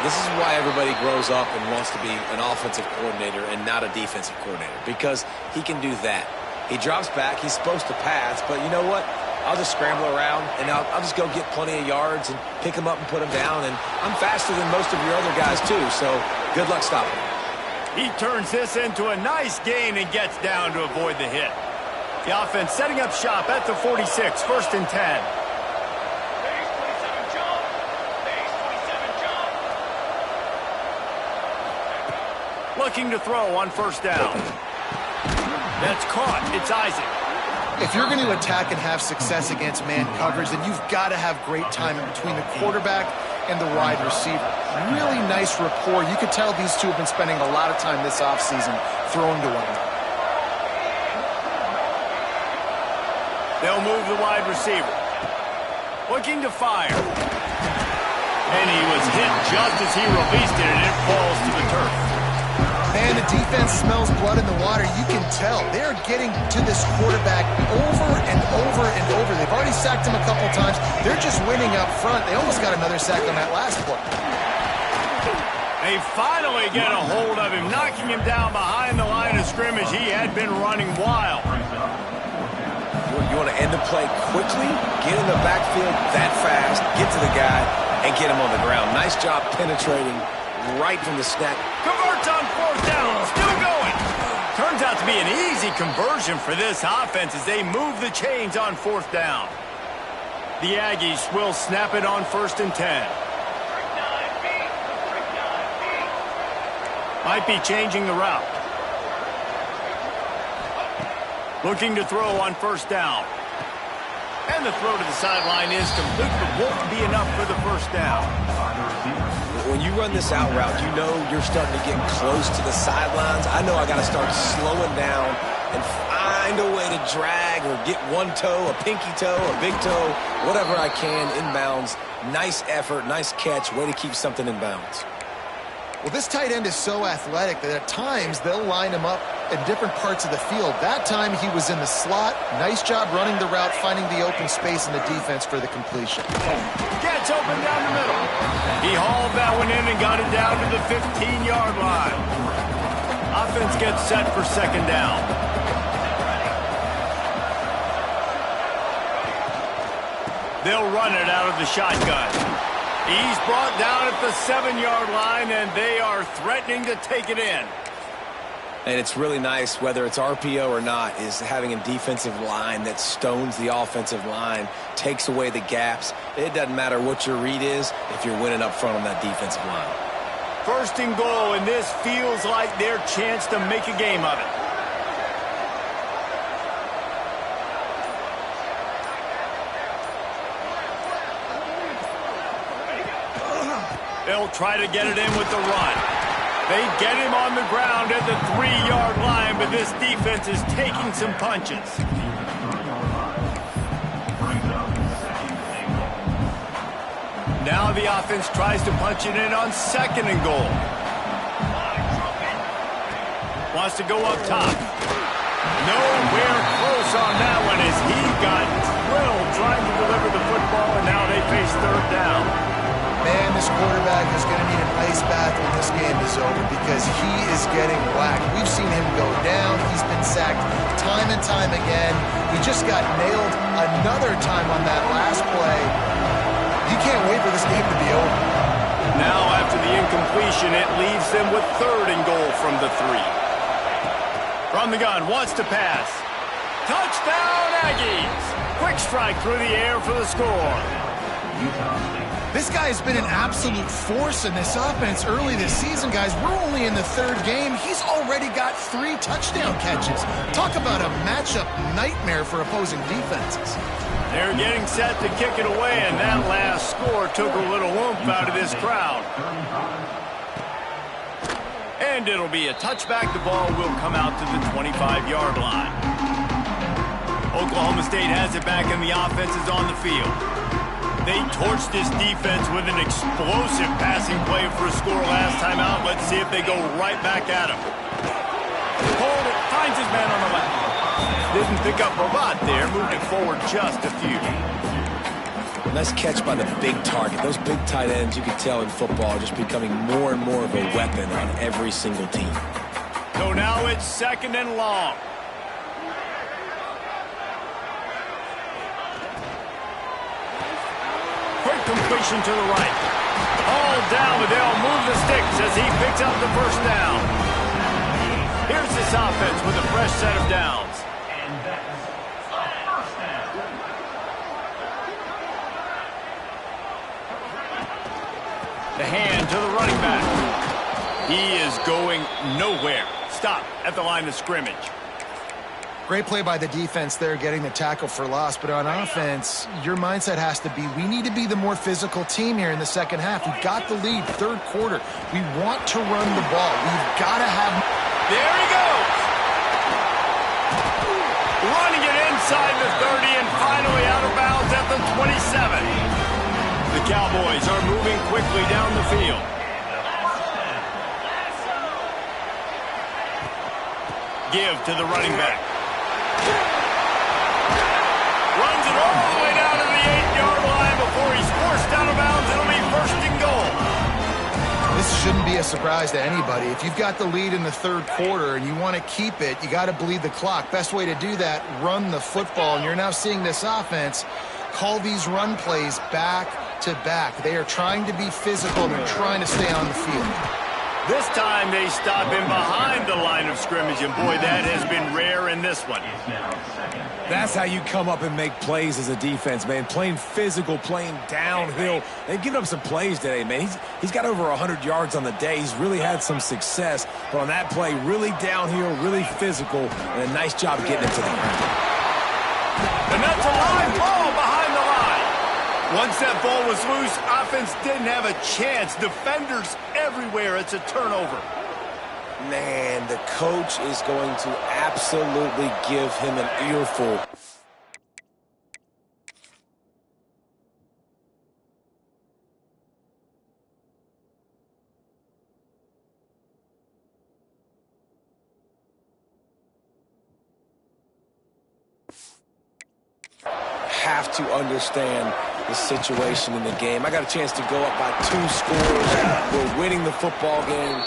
Speaker 2: This is why everybody grows up and wants to be an offensive coordinator and not a defensive coordinator, because he can do that. He drops back. He's supposed to pass, but you know what? I'll just scramble around, and I'll just go get plenty of yards and pick him up and put him down, and I'm faster than most of your other guys, too, so good luck stopping him.
Speaker 1: He turns this into a nice gain and gets down to avoid the hit. The offense setting up shop at the 46, 1st and 10. Looking to throw on 1st down. That's caught. It's Isaac.
Speaker 3: If you're going to attack and have success against man coverage, then you've got to have great timing between the quarterback and the wide receiver. Really nice rapport. You could tell these two have been spending a lot of time this offseason throwing to one another.
Speaker 1: They'll move the wide receiver. Looking to fire. And he was hit just as he released it, and it falls to the turf.
Speaker 3: Man, the defense smells blood in the water. You can tell. They're getting to this quarterback over and over and over. They've already sacked him a couple times. They're just winning up front. They almost got another sack on that last play.
Speaker 1: They finally get a hold of him, knocking him down behind the line of scrimmage. He had been running wild.
Speaker 2: You want to end the play quickly, get in the backfield that fast, get to the guy, and get him on the ground. Nice job penetrating right from the snap.
Speaker 1: Converts on 4th down, still going. Turns out to be an easy conversion for this offense as they move the chains on 4th down. The Aggies will snap it on 1st and 10. Might be changing the route. Looking to throw on 1st down. And the throw to the sideline is complete, but won't be enough for the 1st down.
Speaker 2: When you run this out route, you know you're starting to get close to the sidelines. I know I got to start slowing down and find a way to drag or get one toe, a pinky toe, a big toe, whatever I can inbounds. Nice effort, nice catch, way to keep something in bounds.
Speaker 3: Well, this tight end is so athletic that at times they'll line him up in different parts of the field. That time he was in the slot. Nice job running the route, finding the open space in the defense for the completion.
Speaker 1: Gets open down the middle. He hauled that one in and got it down to the 15-yard line. Offense gets set for 2nd down. They'll run it out of the shotgun. He's brought down at the 7-yard line, and they are threatening to take it in.
Speaker 2: And it's really nice, whether it's RPO or not, is having a defensive line that stones the offensive line, takes away the gaps. It doesn't matter what your read is if you're winning up front on that defensive line.
Speaker 1: 1st and goal, and this feels like their chance to make a game of it. They'll try to get it in with the run. They get him on the ground at the 3-yard line, but this defense is taking some punches. Now the offense tries to punch it in on 2nd and goal. Wants to go up top. Nowhere close on that one as he got drilled trying to deliver the football, and now they face 3rd down.
Speaker 3: Man, this quarterback is going to need an ice bath when this game is over because he is getting whacked. We've seen him go down. He's been sacked time and time again. He just got nailed another time on that last play. You can't wait for this game to be over.
Speaker 1: Now, after the incompletion, it leaves them with 3rd and goal from the 3. From the gun, wants to pass. Touchdown, Aggies! Quick strike through the air for the score.
Speaker 3: This guy has been an absolute force in this offense early this season, guys. We're only in the 3rd game. He's already got 3 touchdown catches. Talk about a matchup nightmare for opposing defenses.
Speaker 1: They're getting set to kick it away, and that last score took a little oomph out of this crowd. And it'll be a touchback. The ball will come out to the 25-yard line. Oklahoma State has it back, and the offense is on the field. They torched this defense with an explosive passing play for a score last time out. Let's see if they go right back at him. Hold it, finds his man on the left. Didn't pick up a lot there, moved it forward just a few.
Speaker 2: Nice catch by the big target. Those big tight ends, you can tell in football, are just becoming more and more of a weapon on every single team.
Speaker 1: So now it's 2nd and long. Completion to the right. All down, but they'll move the sticks as he picks up the 1st down. Here's this offense with a fresh set of downs.
Speaker 4: And that's a 1st down.
Speaker 1: The hand to the running back. He is going nowhere. Stop at the line of scrimmage.
Speaker 3: Great play by the defense there, getting the tackle for loss. But on offense, your mindset has to be, we need to be the more physical team here in the 2nd half. We've got the lead, 3rd quarter. We want to run the ball. We've got to have...
Speaker 1: There he goes! Running it inside the 30 and finally out of bounds at the 27. The Cowboys are moving quickly down the field. Give to the running back. Runs it all the way down to the 8-yard line before he's forced out of bounds. It'll be 1st and goal.
Speaker 3: This shouldn't be a surprise to anybody. If you've got the lead in the third quarter and you want to keep it, you got to bleed the clock. Best way to do that, run the football. And you're now seeing this offense call these run plays back to back. They are trying to be physical. They're trying to stay on the field.
Speaker 1: This time they stop him behind the line of scrimmage, and boy, that has been rare in this one.
Speaker 2: That's how you come up and make plays as a defense, man. Playing physical, playing downhill. They've given up some plays today, man. He's got over 100 yards on the day. He's really had some success. But on that play, really downhill, really physical, and a nice job getting it to the ground.
Speaker 1: And that's a live ball behind the line. Once that ball was loose, offense didn't have a chance. Defenders everywhere. It's a turnover.
Speaker 2: Man, the coach is going to absolutely give him an earful. Have to understand the situation in the game. I got a chance to go up by 2 scores. We're winning the football game.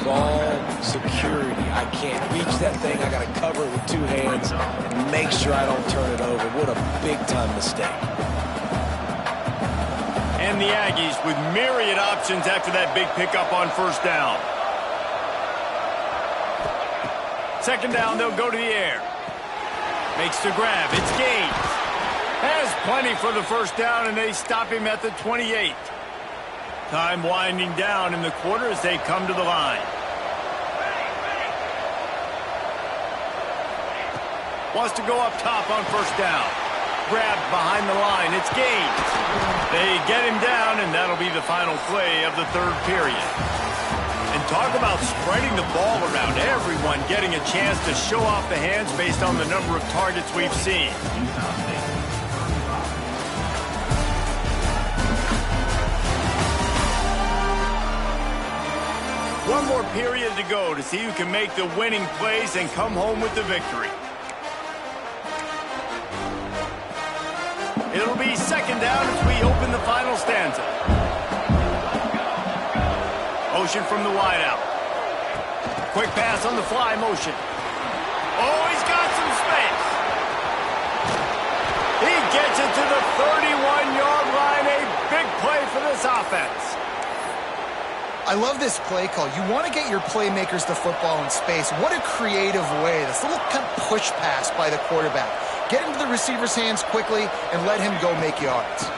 Speaker 2: Ball security. I can't reach that thing. I got to cover it with 2 hands and make sure I don't turn it over. What a big-time mistake.
Speaker 1: And the Aggies with myriad options after that big pickup on first down. Second down, they'll go to the air. Makes the grab. It's Gaines. Has plenty for the first down, and they stop him at the 28. Time winding down in the quarter as they come to the line. Wants to go up top on first down. Grabbed behind the line. It's Gaines. They get him down, and that'll be the final play of the third period. And talk about spreading the ball around. Everyone getting a chance to show off the hands based on the number of targets we've seen. One more period to go to see who can make the winning plays and come home with the victory. It'll be second down as we open the final stanza. Motion from the wideout. Quick pass on the fly motion. Oh, he's got some space. He gets it to the 31-yard line. A big play for this offense.
Speaker 3: I love this play call. You want to get your playmakers the football in space. What a creative way. This little kind of push pass by the quarterback. Get into the receiver's hands quickly and let him go make yards.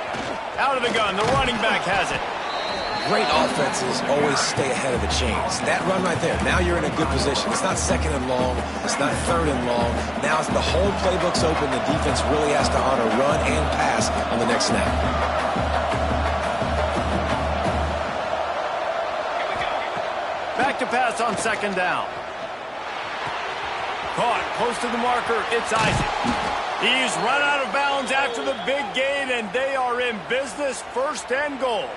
Speaker 1: Out of the gun, the running back has it.
Speaker 2: Great offenses always stay ahead of the chains. That run right there, now you're in a good position. It's not second and long. It's not third and long. Now as the whole playbook's open, the defense really has to honor run and pass on the next snap.
Speaker 1: Back to pass on second down. Caught close to the marker. It's Isaac. He's run out of bounds after the big gain, and they are in business, first and goal.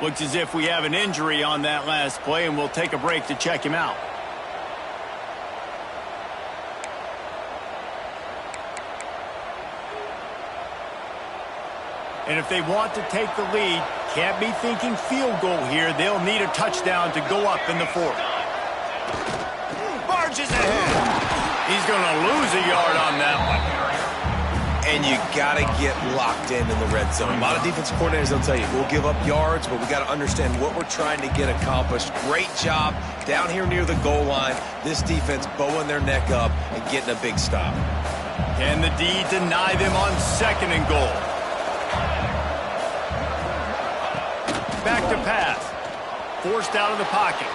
Speaker 1: Looks as if we have an injury on that last play, and we'll take a break to check him out. And if they want to take the lead, can't be thinking field goal here. They'll need a touchdown to go up in the fourth. Barges ahead. He's going to lose a yard on that one.
Speaker 2: And you got to get locked in the red zone. A lot of defensive coordinators will tell you, we'll give up yards, but we got to understand what we're trying to get accomplished. Great job down here near the goal line. This defense bowing their neck up and getting a big stop.
Speaker 1: Can the D deny them on second and goal? Back to pass. Forced out of the pocket.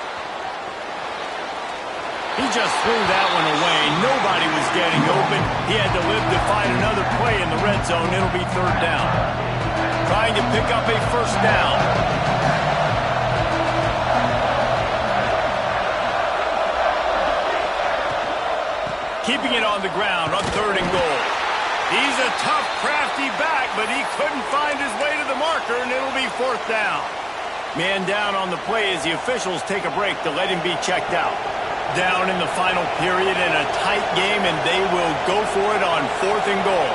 Speaker 1: He just threw that one away. Nobody was getting open. He had to live to find another play in the red zone. It'll be third down. Trying to pick up a first down. Keeping it on the ground on third and goal. He's a tough, crafty back, but he couldn't find his way to the marker, and it'll be fourth down. Man down on the play as the officials take a break to let him be checked out. Down in the final period in a tight game, and they will go for it on fourth and goal.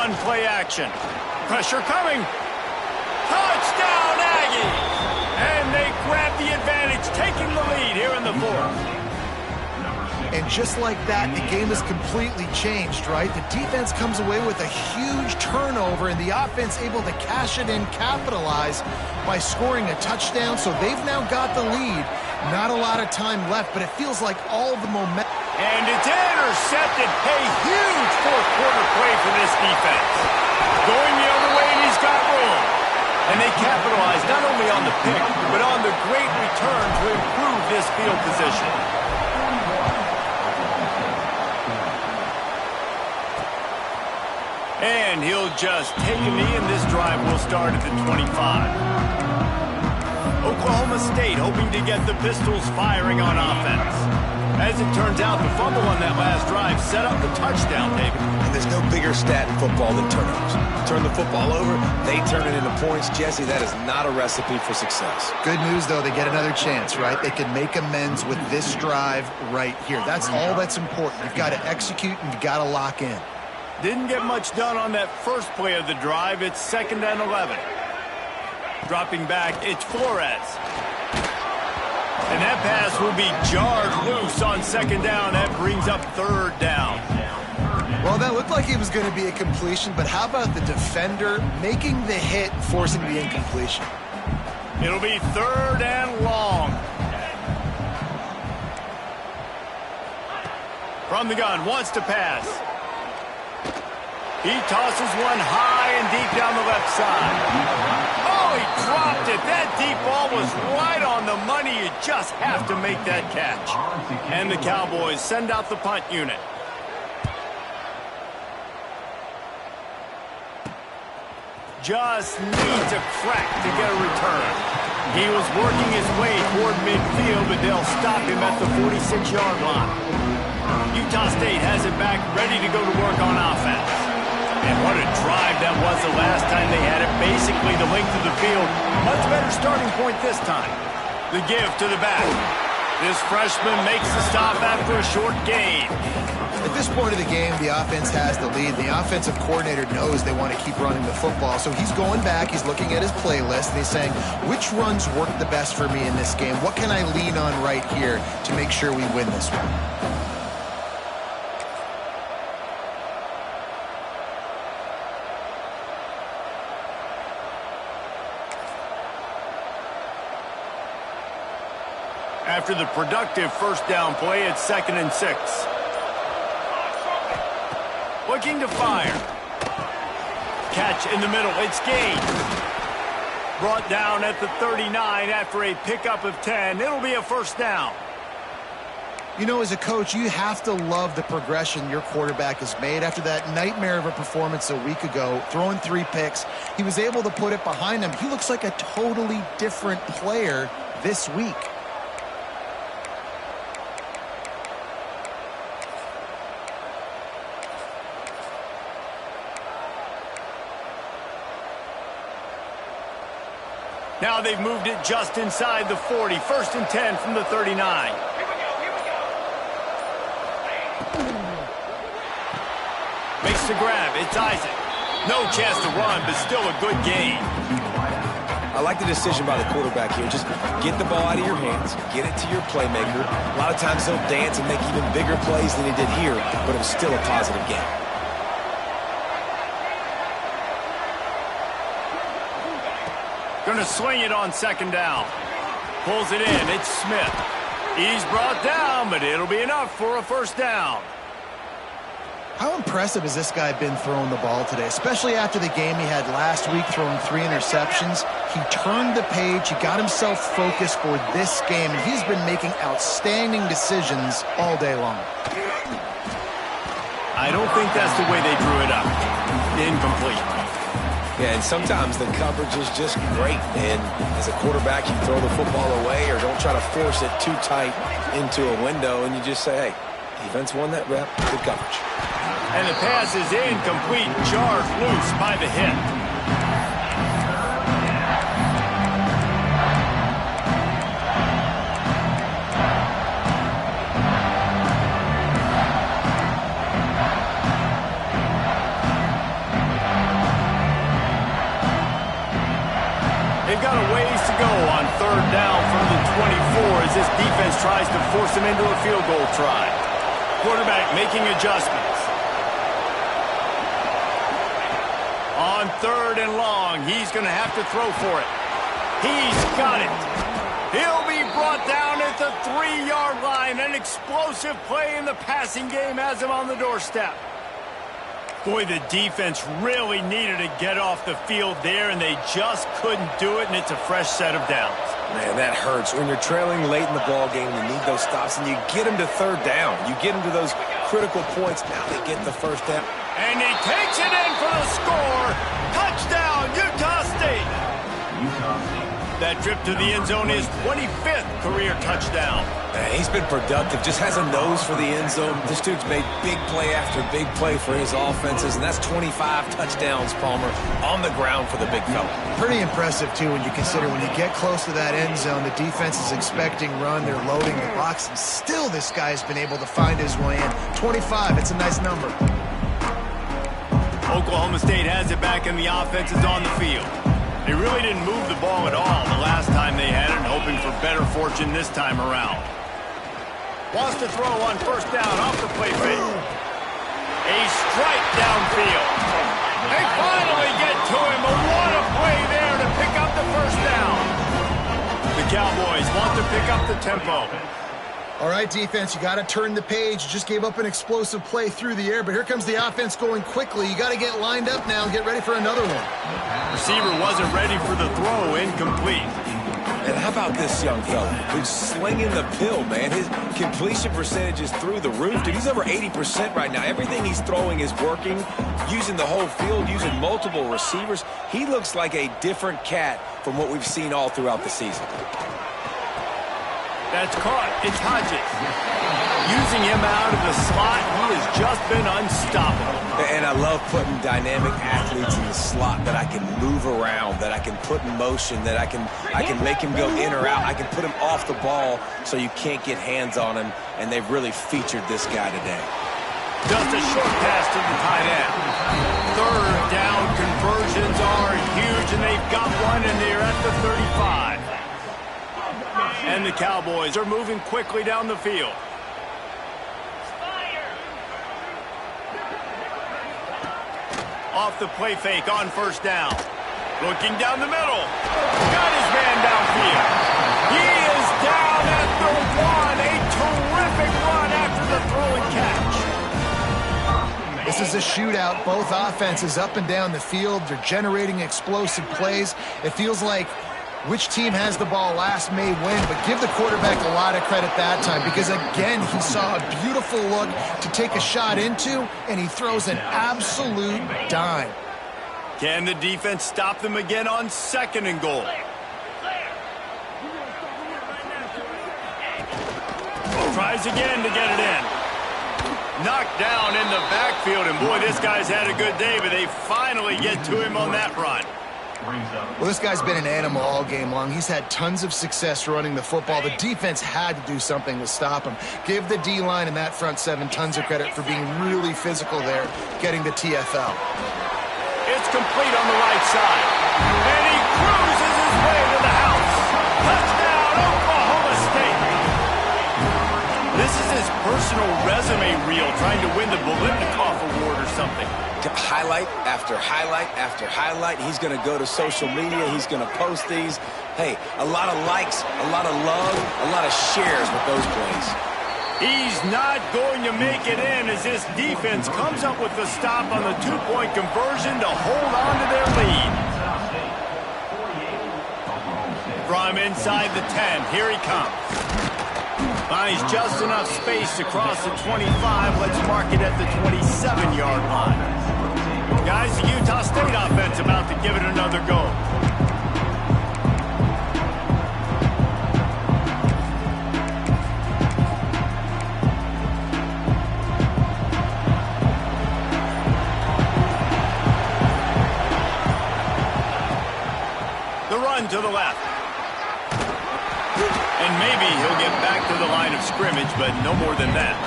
Speaker 1: run play action. Pressure coming. Touchdown, Aggies! And they grab the advantage, taking the lead here in the fourth.
Speaker 3: And just like that, the game has completely changed, right? The defense comes away with a huge turnover, and the offense able to cash it in, capitalize by scoring a touchdown. So they've now got the lead. Not a lot of time left, but it feels like all the momentum.
Speaker 1: And it's intercepted. A huge fourth quarter play for this defense. Going the other way, and he's got room. And they capitalize not only on the pick, but on the great return to improve this field position. And he'll just take a knee, and this drive will start at the 25. Oklahoma State hoping to get the Pistols firing on offense. As it turns out, the fumble on that last drive set up the touchdown, David.
Speaker 2: And there's no bigger stat in football than turnovers. Turn the football over, they turn it into points. Jesse, that is not a recipe for success.
Speaker 3: Good news, though, they get another chance, right? They can make amends with this drive right here. That's all that's important. You've got to execute, and you've got to lock in.
Speaker 1: Didn't get much done on that first play of the drive. It's 2nd and 11. Dropping back, it's Flores. And that pass will be jarred loose on 2nd down. That brings up 3rd down.
Speaker 3: Well, that looked like it was going to be a completion, but how about the defender making the hit, forcing the incompletion?
Speaker 1: It'll be 3rd and long. From the gun, wants to pass. He tosses one high and deep down the left side. Oh, he dropped it. That deep ball was right on the money. You just have to make that catch. And the Cowboys send out the punt unit. Just needs a crack to get a return. He was working his way toward midfield, but they'll stop him at the 46-yard line. Utah State has it back, ready to go to work on offense. And what a drive that was the last time they had it. Basically the length of the field. Much better starting point this time. The give to the back. This freshman makes the stop after a short gain.
Speaker 3: At this point of the game, the offense has the lead. The offensive coordinator knows they want to keep running the football. So he's going back, he's looking at his playlist, and he's saying, which runs work the best for me in this game? What can I lean on right here to make sure we win this one?
Speaker 1: After the productive first down play, it's 2nd and 6. Looking to fire. Catch in the middle. It's gained. Brought down at the 39 after a pickup of 10. It'll be a first down.
Speaker 3: You know, as a coach, you have to love the progression your quarterback has made. After that nightmare of a performance a week ago, throwing 3 picks, he was able to put it behind him. He looks like a totally different player this week.
Speaker 1: Now they've moved it just inside the 40. 1st and 10 from the 39. Makes the grab. It's Isaac. No chance to run, but still a good gain.
Speaker 2: I like the decision by the quarterback here. Just get the ball out of your hands. Get it to your playmaker. A lot of times he'll dance and make even bigger plays than he did here, but it was still a positive game.
Speaker 1: Going to swing it on 2nd down. Pulls it in. It's Smith. He's brought down, but it'll be enough for a first down.
Speaker 3: How impressive has this guy been throwing the ball today, especially after the game he had last week throwing 3 interceptions? He turned the page. He got himself focused for this game, and he's been making outstanding decisions all day long.
Speaker 1: I don't think that's the way they drew it up. Incomplete.
Speaker 2: Yeah, and sometimes the coverage is just great. And as a quarterback, you throw the football away or don't try to force it too tight into a window, and you just say, hey, defense won that rep, good coverage.
Speaker 1: And the pass is incomplete, jarred loose by the hit. They've got a ways to go on third down from the 24 as this defense tries to force them into a field goal try. Quarterback making adjustments. On third and long, he's going to have to throw for it. He's got it. He'll be brought down at the 3-yard line. An explosive play in the passing game has him on the doorstep. Boy, the defense really needed to get off the field there, and they just couldn't do it, and it's a fresh set of downs.
Speaker 2: Man, that hurts. When you're trailing late in the ball game, you need those stops, and you get them to third down. You get them to those critical points. Now they get the first down.
Speaker 1: And he takes it in for the score. Touchdown, Utah State.
Speaker 4: Utah State.
Speaker 1: That trip to the end zone is 25th career touchdown.
Speaker 2: Man, he's been productive, just has a nose for the end zone. This dude's made big play after big play for his offenses, and that's 25 touchdowns, Palmer, on the ground for the big fella.
Speaker 3: Pretty impressive, too, when you consider when you get close to that end zone, the defense is expecting run, they're loading the box, and still this guy's been able to find his way in. 25, it's a nice number.
Speaker 1: Oklahoma State has it back, and the offense is on the field. They really didn't move the ball at all the last time they had it, hoping for better fortune this time around. Wants to throw on first down off the play fake. A strike downfield. They finally get to him, but what a play there to pick up the first down. The Cowboys want to pick up the tempo.
Speaker 3: All right, defense, you got to turn the page. You just gave up an explosive play through the air, but here comes the offense going quickly. You got to get lined up now and get ready for another one.
Speaker 1: Receiver wasn't ready for the throw, incomplete.
Speaker 2: And how about this young fella who's slinging the pill, man? His completion percentage is through the roof. Dude, he's over 80% right now. Everything he's throwing is working, using the whole field, using multiple receivers. He looks like a different cat from what we've seen all throughout the season.
Speaker 1: That's caught. It's Hodges. Using him out of the slot, he has just been unstoppable.
Speaker 2: And I love putting dynamic athletes in the slot that I can move around, that I can put in motion, that I can make him go in or out. I can put him off the ball so you can't get hands on him, and they've really featured this guy today.
Speaker 1: Just a short pass to the tight end. Third down conversions are huge, and they've got one, and they're at the 35. And the Cowboys are moving quickly down the field. Off the play fake on first down. Looking down the middle. Got his man downfield. He is down at the one. A terrific run after the throw and catch.
Speaker 3: This is a shootout. Both offenses up and down the field. They're generating explosive plays. It feels like which team has the ball last may win, but give the quarterback a lot of credit that time because, again, he saw a beautiful look to take a shot into, and he throws an absolute dime.
Speaker 1: Can the defense stop them again on second and goal? Tries again to get it in. Knocked down in the backfield, and boy, this guy's had a good day, but they finally get to him on that run.
Speaker 3: Well, this guy's been an animal all game long. He's had tons of success running the football. The defense had to do something to stop him. Give the D-line and that front seven tons of credit for being really physical there, getting the TFL.
Speaker 1: It's complete on the right side. And he cruises his way to the house. Touchdown, Oklahoma State. This is his personal resume reel, trying to win the Biletnikoff Award or something.
Speaker 2: Highlight after highlight after highlight. He's going to go to social media. He's going to post these. Hey, a lot of likes, a lot of love, a lot of shares with those plays.
Speaker 1: He's not going to make it in as this defense comes up with the stop on the two-point conversion to hold on to their lead. From inside the 10, here he comes. Finds just enough space to cross the 25. Let's mark it at the 27-yard line. Guys, the Utah State offense about to give it another go. The run to the left. And maybe he'll get back to the line of scrimmage, but no more than that.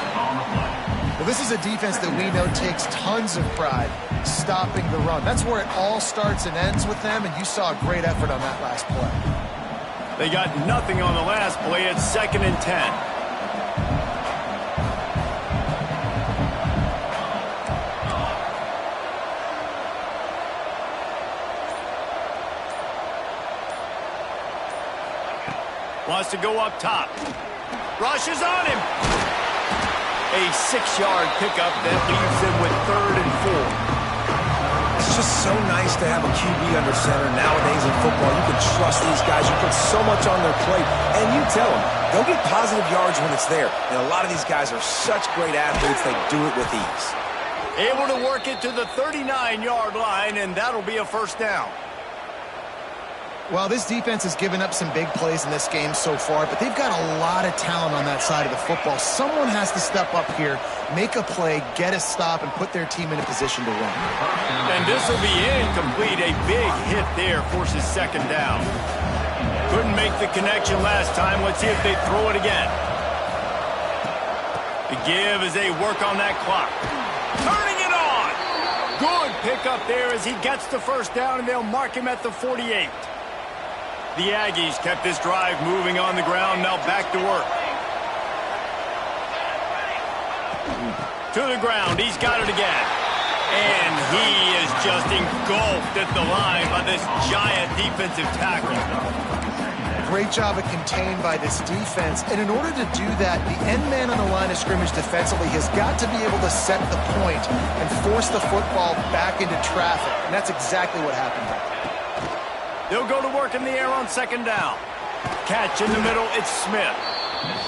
Speaker 3: Well, this is a defense that we know takes tons of pride stopping the run. That's where it all starts and ends with them, and you saw a great effort on that last play.
Speaker 1: They got nothing on the last play. It's 2nd and 10. Wants to go up top. Rushes on him. A 6-yard pickup that leaves him with 3rd and 4.
Speaker 2: It's just so nice to have a QB under center. Nowadays in football, you can trust these guys. You put so much on their plate, and you tell them, they'll get positive yards when it's there. And a lot of these guys are such great athletes, they do it with ease.
Speaker 1: Able to work it to the 39-yard line, and that'll be a 1st down.
Speaker 3: Well, this defense has given up some big plays in this game so far, but they've got a lot of talent on that side of the football. Someone has to step up here, make a play, get a stop, and put their team in a position to win.
Speaker 1: And this will be incomplete. A big hit there forces 2nd down. Couldn't make the connection last time. Let's see if they throw it again. The give as they work on that clock. Turning it on. Good pickup there as he gets the 1st down, and they'll mark him at the 48. The Aggies kept this drive moving on the ground. Now back to work. To the ground. He's got it again. And he is just engulfed at the line by this giant defensive tackle.
Speaker 3: Great job of contained by this defense. And in order to do that, the end man on the line of scrimmage defensively has got to be able to set the point and force the football back into traffic. And that's exactly what happened here.
Speaker 1: They'll go to work in the air on 2nd down. Catch in the middle, it's Smith.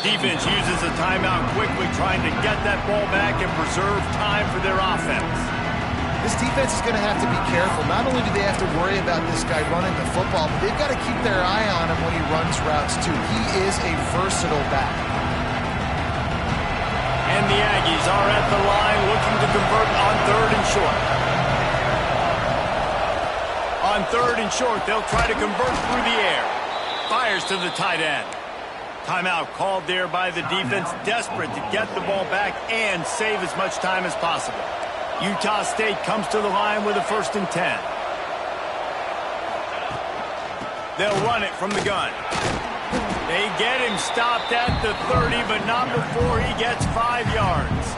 Speaker 1: Defense uses a timeout quickly, trying to get that ball back and preserve time for their offense.
Speaker 3: This defense is going to have to be careful. Not only do they have to worry about this guy running the football, but they've got to keep their eye on him when he runs routes too. He is a versatile back.
Speaker 1: And the Aggies are at the line looking to convert on 3rd and short. On 3rd and short, they'll try to convert through the air. Fires to the tight end. Timeout called there by the defense, desperate to get the ball back and save as much time as possible. Utah State comes to the line with a 1st and 10. They'll run it from the gun. They get him stopped at the 30, but not before he gets 5 yards.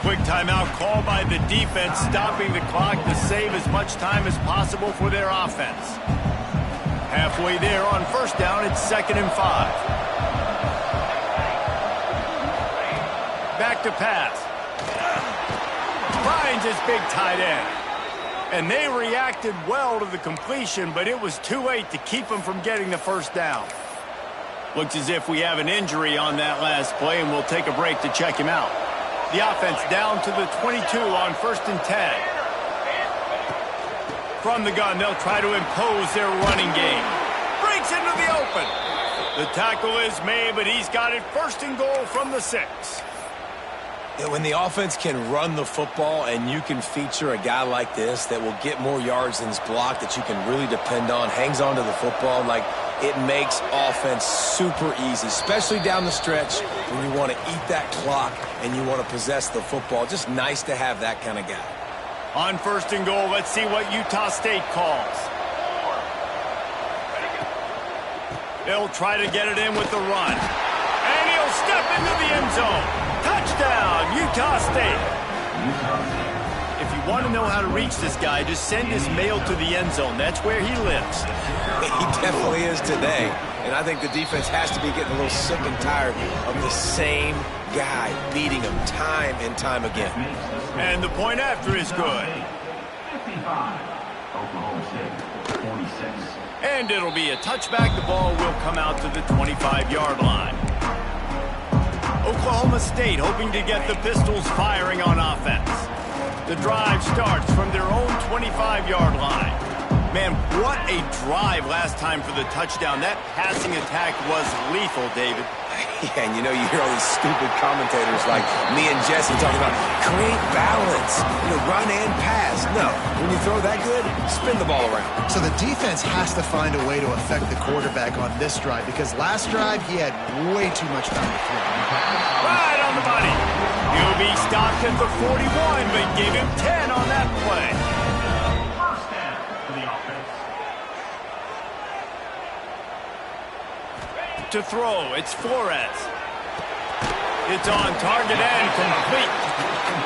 Speaker 1: Quick timeout called by the defense, stopping the clock to save as much time as possible for their offense. Halfway there on 1st down, it's 2nd and 5. Back to pass. Finds his big tight end. And they reacted well to the completion, but it was too late to keep him from getting the 1st down. Looks as if we have an injury on that last play, and we'll take a break to check him out. The offense down to the 22 on 1st and 10. From the gun, they'll try to impose their running game. Breaks into the open. The tackle is made, but he's got it 1st and goal from the 6.
Speaker 2: When the offense can run the football and you can feature a guy like this that will get more yards than his block, that you can really depend on, hangs on to the football, like it makes offense super easy, especially down the stretch when you want to eat that clock and you want to possess the football. Just nice to have that kind of guy.
Speaker 1: On 1st and goal, let's see what Utah State calls. They'll try to get it in with the run. And he'll step into the end zone. Touchdown, Utah State. If you want to know how to reach this guy, just send his mail to the end zone. That's where he lives.
Speaker 2: He definitely is today. And I think the defense has to be getting a little sick and tired of the same guy beating him time and time again.
Speaker 1: And the point after is good.
Speaker 4: 55. Oklahoma State, 46.
Speaker 1: And it'll be a touchback. The ball will come out to the 25-yard line. Oklahoma State hoping to get the Pistols firing on offense. The drive starts from their own 25-yard line. Man, what a drive last time for the touchdown. That passing attack was lethal, David.
Speaker 2: Yeah, and you know, you hear all these stupid commentators like me and Jesse talking about create balance, run and pass. No, when you throw that good, spin the ball around.
Speaker 3: So the defense has to find a way to affect the quarterback on this drive, because last drive he had way too much time to throw.
Speaker 1: Right on the body. He'll be stopped at the 41, but give him 10 on that play.
Speaker 4: First down for the offense.
Speaker 1: To throw, it's Flores. It's on target and complete.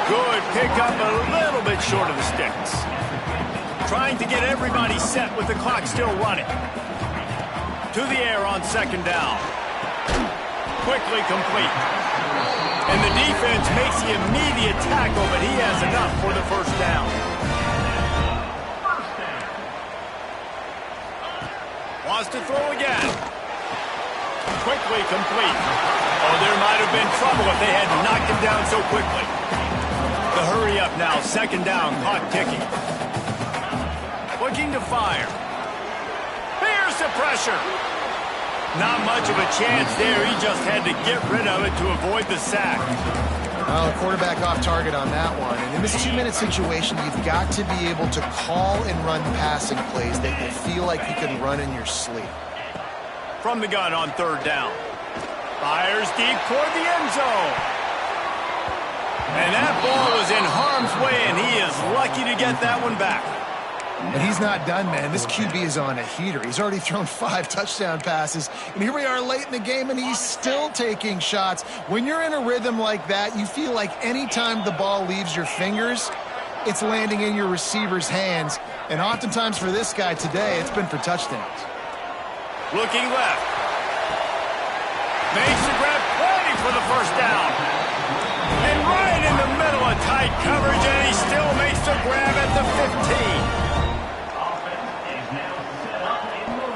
Speaker 1: Good pickup, a little bit short of the sticks. Trying to get everybody set with the clock still running. To the air on second down. Quickly complete. And the defense makes the immediate tackle, but he has enough for the first down. Wants to throw again. Quickly complete. Oh, there might have been trouble if they had knocked him down so quickly. The hurry up now, second down, clock ticking. Looking to fire. Here's the pressure. Not much of a chance there. He just had to get rid of it to avoid the sack.
Speaker 3: Well, the quarterback off target on that one. And in this 2-minute situation, you've got to be able to call and run passing plays that you feel like you can run in your sleep.
Speaker 1: From the gun on third down. Fires deep toward the end zone. And that ball was in harm's way, and he is lucky to get that one back.
Speaker 3: And he's not done, man. This QB is on a heater. He's already thrown 5 touchdown passes. And here we are late in the game, and he's still taking shots. When you're in a rhythm like that, you feel like any time the ball leaves your fingers, it's landing in your receiver's hands. And oftentimes for this guy today, it's been for touchdowns.
Speaker 1: Looking left. Makes the grab, plenty for the first down. And right in the middle of tight coverage, and he still makes the grab at the 15.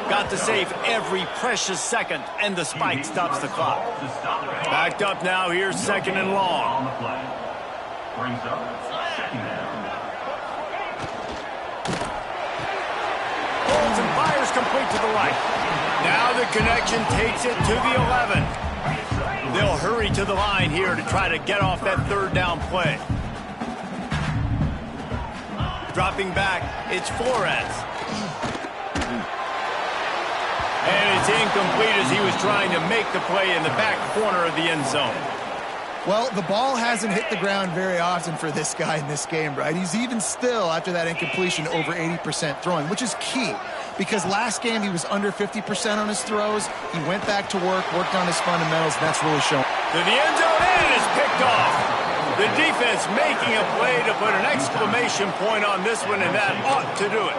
Speaker 1: Got to save every precious second, and the spike stops the clock. Backed up now, here's second and long.
Speaker 4: On the play. Brings up second down.
Speaker 1: Holds and fires complete to the right. Now the connection takes it to the 11. They'll hurry to the line here to try to get off that third down play. Dropping back, it's Flores. And it's incomplete as he was trying to make the play in the back corner of the end zone.
Speaker 3: Well, the ball hasn't hit the ground very often for this guy in this game, right? He's even still, after that incompletion, over 80% throwing, which is key. Because last game, he was under 50% on his throws. He went back to work, worked on his fundamentals, and that's really shown.
Speaker 1: To the end zone, and it is picked off. The defense making a play to put an exclamation point on this one, and that ought to do it.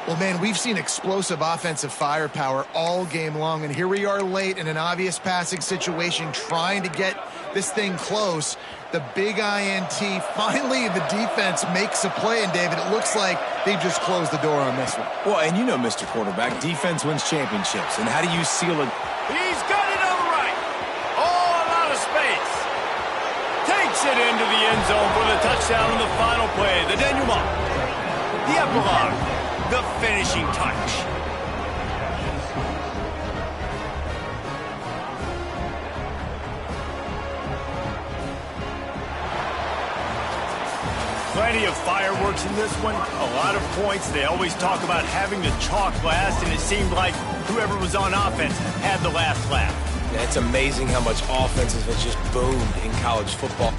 Speaker 3: Well, man, we've seen explosive offensive firepower all game long, and here we are late in an obvious passing situation trying to get this thing close. The big INT, finally the defense makes a play, and David, it looks like they've just closed the door on this one.
Speaker 2: Well, and you know, Mr. Quarterback, defense wins championships, and how do you seal it?
Speaker 1: He's got it on the right. All out of space. Takes it into the end zone for the touchdown on the final play. The denouement. The epilogue. The finishing touch. Plenty of fireworks in this one. A lot of points. They always talk about having the chalk last, and it seemed like whoever was on offense had the last laugh.
Speaker 2: Yeah, it's amazing how much offenses have just boomed in college football.